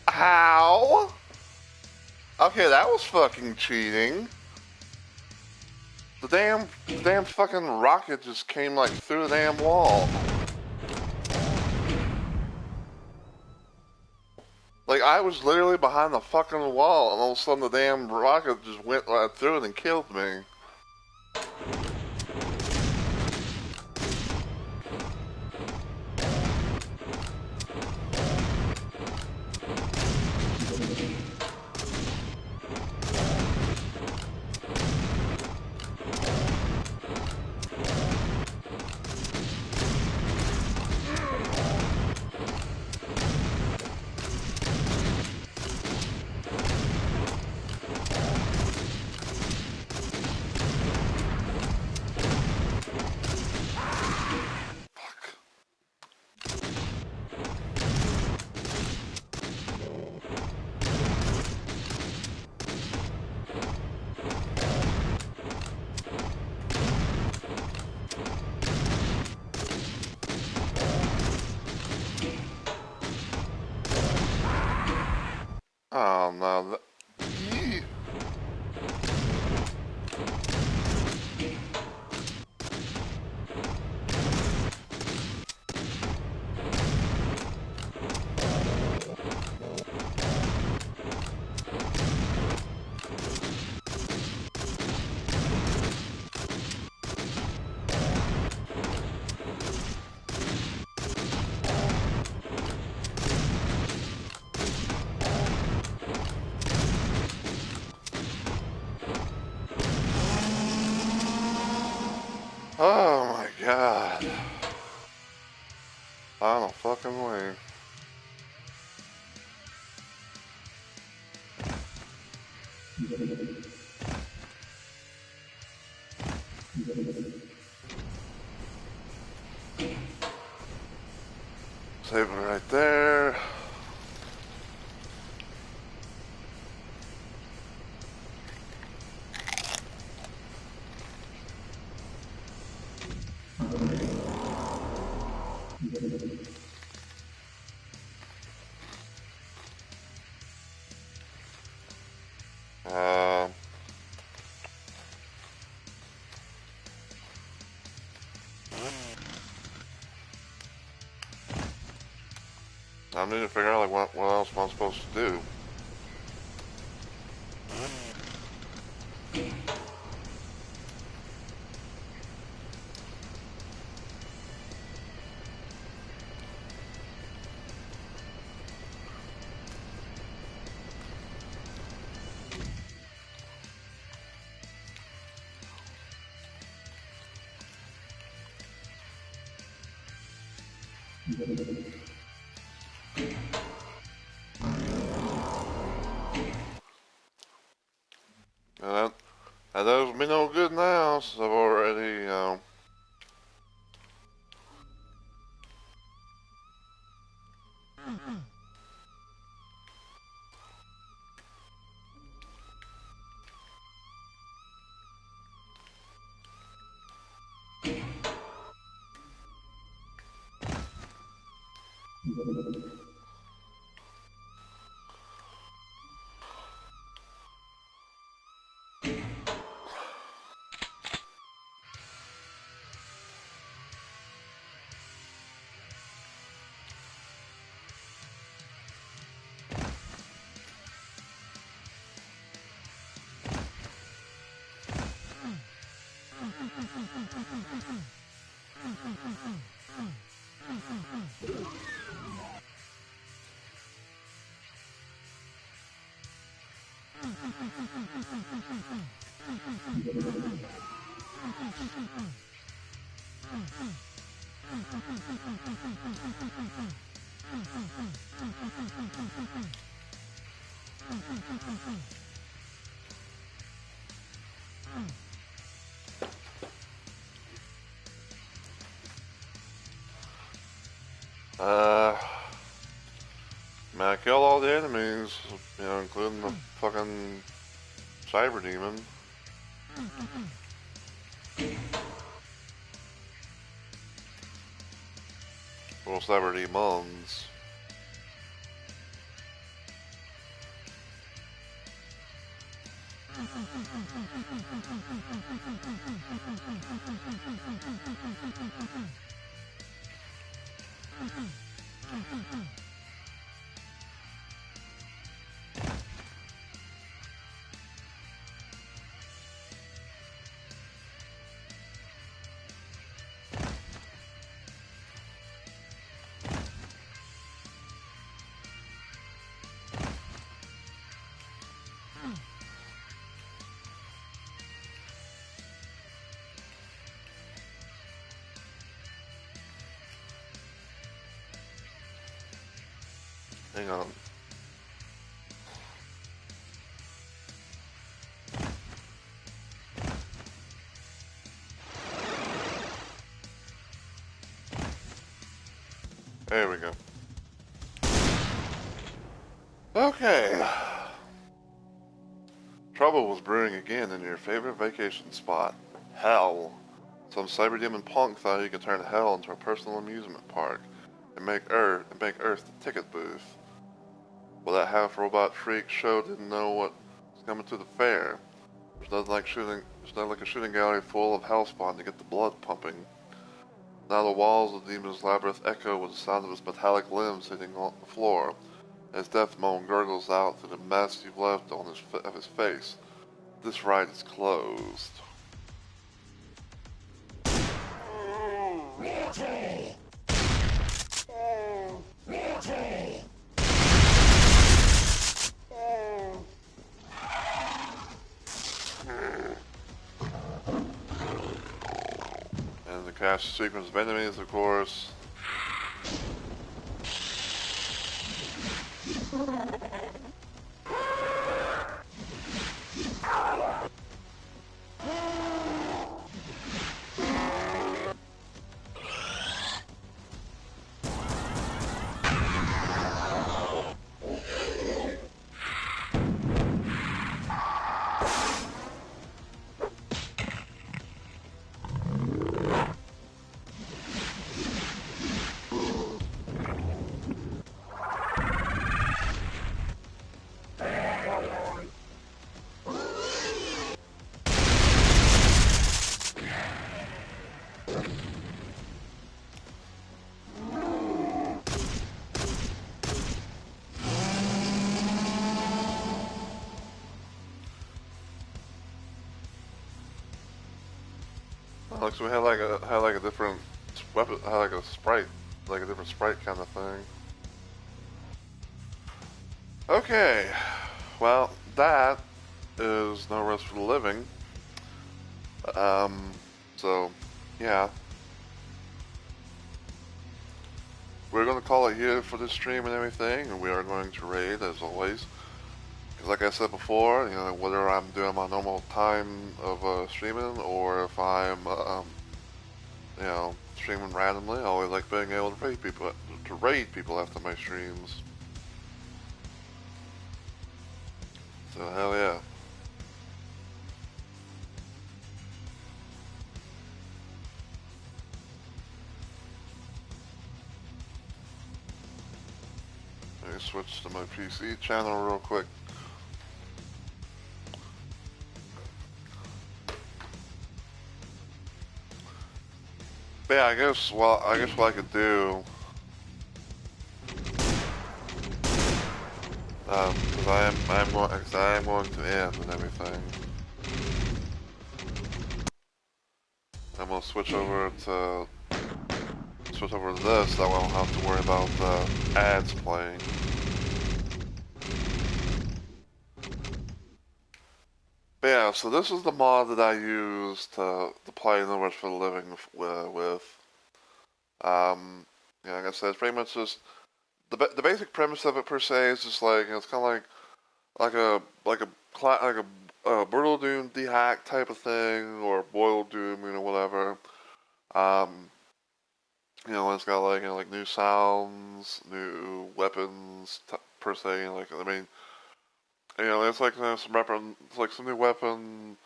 How? Okay, that was fucking cheating. The damn fucking rocket just came like through the damn wall. Like I was literally behind the fucking wall, and all of a sudden the damn rocket just went right through it and killed me. Oh no. Oh my god. I don't fucking way. Save it right there. Um, I need to figure out like what else am I supposed to do. And that does me no good now, since I've already, Man, I killed all the enemies, you know, including the fucking Cyber Demon. Well, Cyber Demons. Hang on. There we go. Okay. Trouble was brewing again in your favorite vacation spot, Hell. Some cyber demon punk thought he could turn Hell into a personal amusement park and make Earth the ticket booth. Well, that half-robot freak show didn't know what was coming to the fair. There's nothing like a shooting gallery full of hellspawn to get the blood pumping. Now the walls of the demon's labyrinth echo with the sound of his metallic limbs hitting on the floor. His death moan gurgles out through the mess you've left on his face. This ride is closed. Mortal! Mortal! And the cast sequence of enemies, of course. Like, so we had like a different weapon, had like a sprite, like a different sprite kind of thing. Okay, well that is No Rest for the Living. So yeah, we're gonna call it here for this stream and everything, and we are going to raid as always. Because like I said before, you know, whether I'm doing my normal time of streaming or if I'm, you know, streaming randomly, I always like being able to raid people after my streams. So hell yeah. Let me switch to my PC channel real quick. But yeah, I guess what I could do, because I am going to end and everything. I'm gonna switch over to this. That way I don't have to worry about the ads playing. But yeah, so this is the mod that I use to play No Rest for the Living with. Um, yeah, like I said, it's pretty much just the basic premise of it per se is just like it's kind of like a Brutal Doom dehack type of thing or Boiled Doom, whatever. Um, it's got like new sounds, new weapons per se. Like I mean, it's like some weapon, it's like some new weapon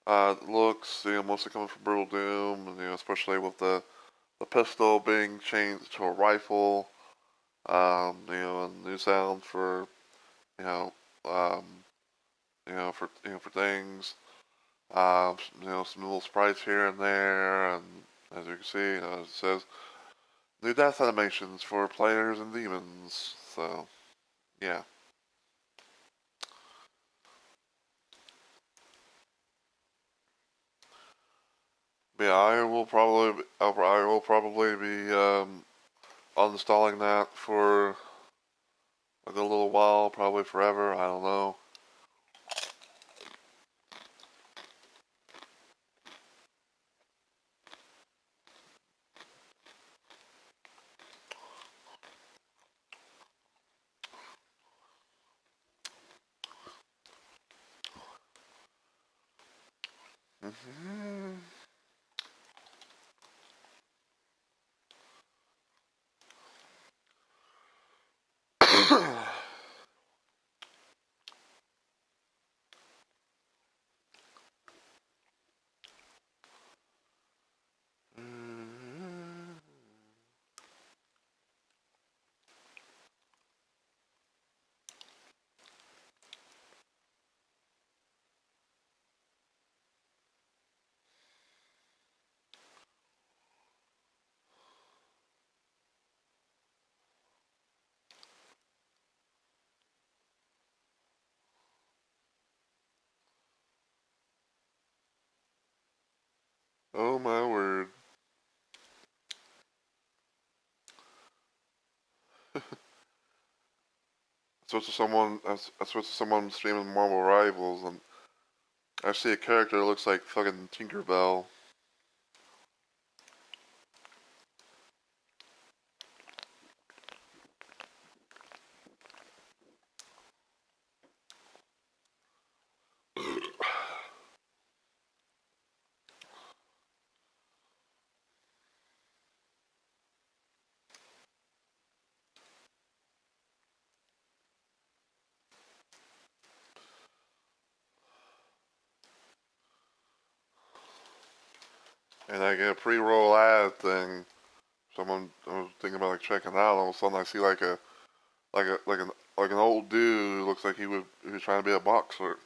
looks. Mostly coming from Brutal Doom, and especially with the pistol being changed to a rifle. And new sound for you know, um, for things. Some little sprites here and there, and as you can see, it says new death animations for players and demons. So, yeah. But yeah, I will probably be uninstalling that for like a little while, probably forever. I don't know. Mm-hmm. Oh my word. I switched to someone streaming Marvel Rivals, and I see a character that looks like fucking Tinkerbell. And I get a pre-roll ad thing. Someone I was thinking about like checking out. All of a sudden, I see like an old dude who looks like he was trying to be a boxer.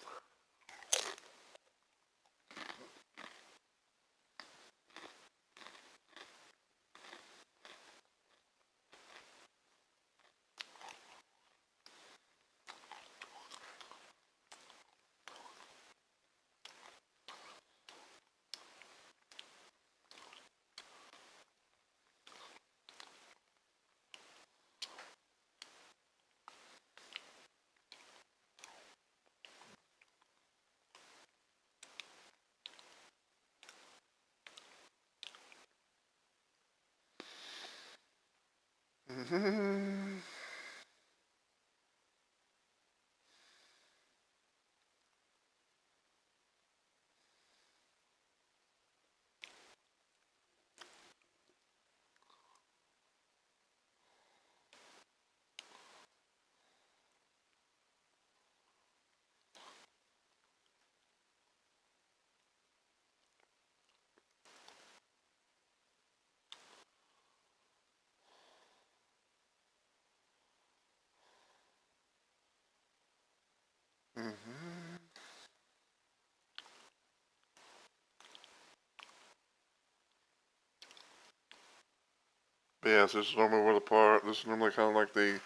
But yeah, so this is normally where the part. This is normally kind of like the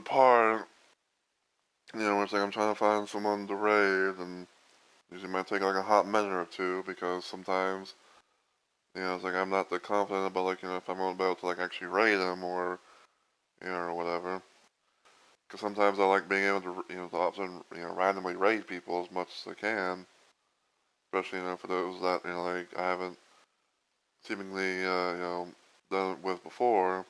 part. Where it's like I'm trying to find someone to raid, and usually might take like a hot minute or two because sometimes it's like I'm not that confident about like if I'm about to like actually raid them or or whatever. Because sometimes I like being able to, to often, randomly raid people as much as I can, especially, for those that, like I haven't seemingly, done it with before,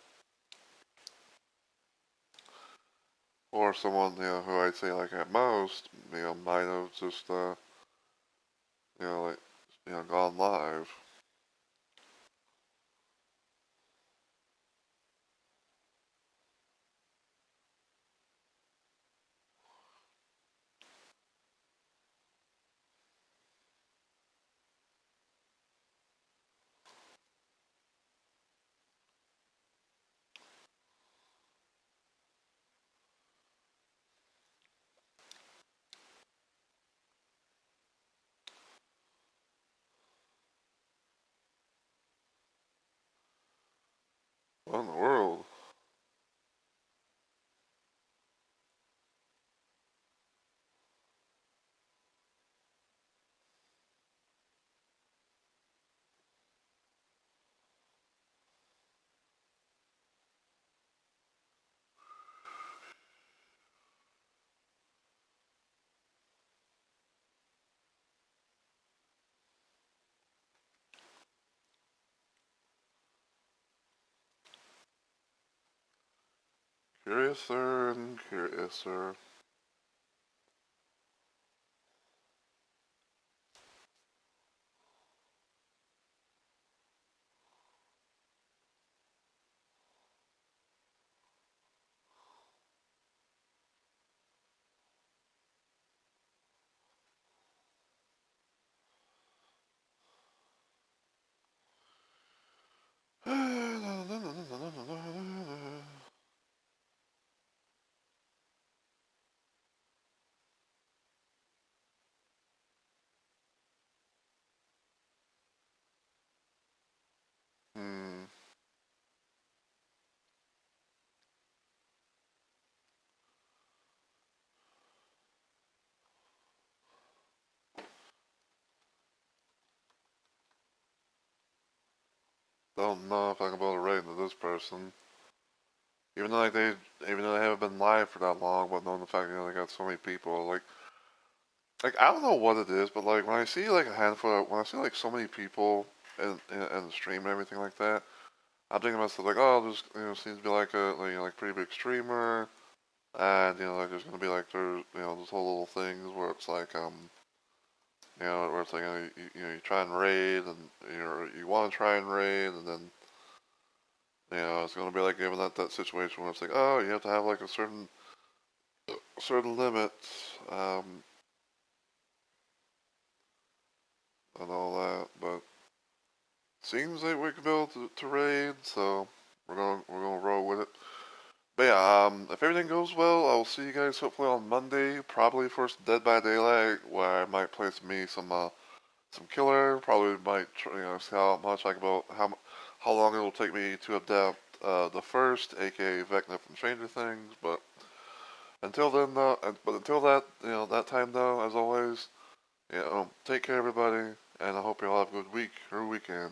or someone, who I'd say like at most, might have just, like, gone live. What in the world? Curiouser and curiouser. Hmm. Don't know if I can build a raid into this person. Even though even though they haven't been live for that long, but knowing the fact they got so many people, like I don't know what it is, but like when I see like a handful, when I see like so many people in the stream and everything like that, I'm thinking to myself like, oh, this seems to be like a like pretty big streamer, and like there's gonna be like there's those whole little things where it's like where it's like you try and raid and you want to try and raid and then it's gonna be like given that situation where it's like, oh, you have to have like a certain limit, um, and all that. But seems like we can be able to raid, so we're gonna roll with it. But yeah, if everything goes well, I'll see you guys hopefully on Monday, probably for some Dead by Daylight, where I might play some killer. Probably might see how much like about how long it'll take me to adapt the first, aka Vecna from Stranger Things. But until then, though, but until that that time though, as always, take care everybody, and I hope you all have a good week or weekend.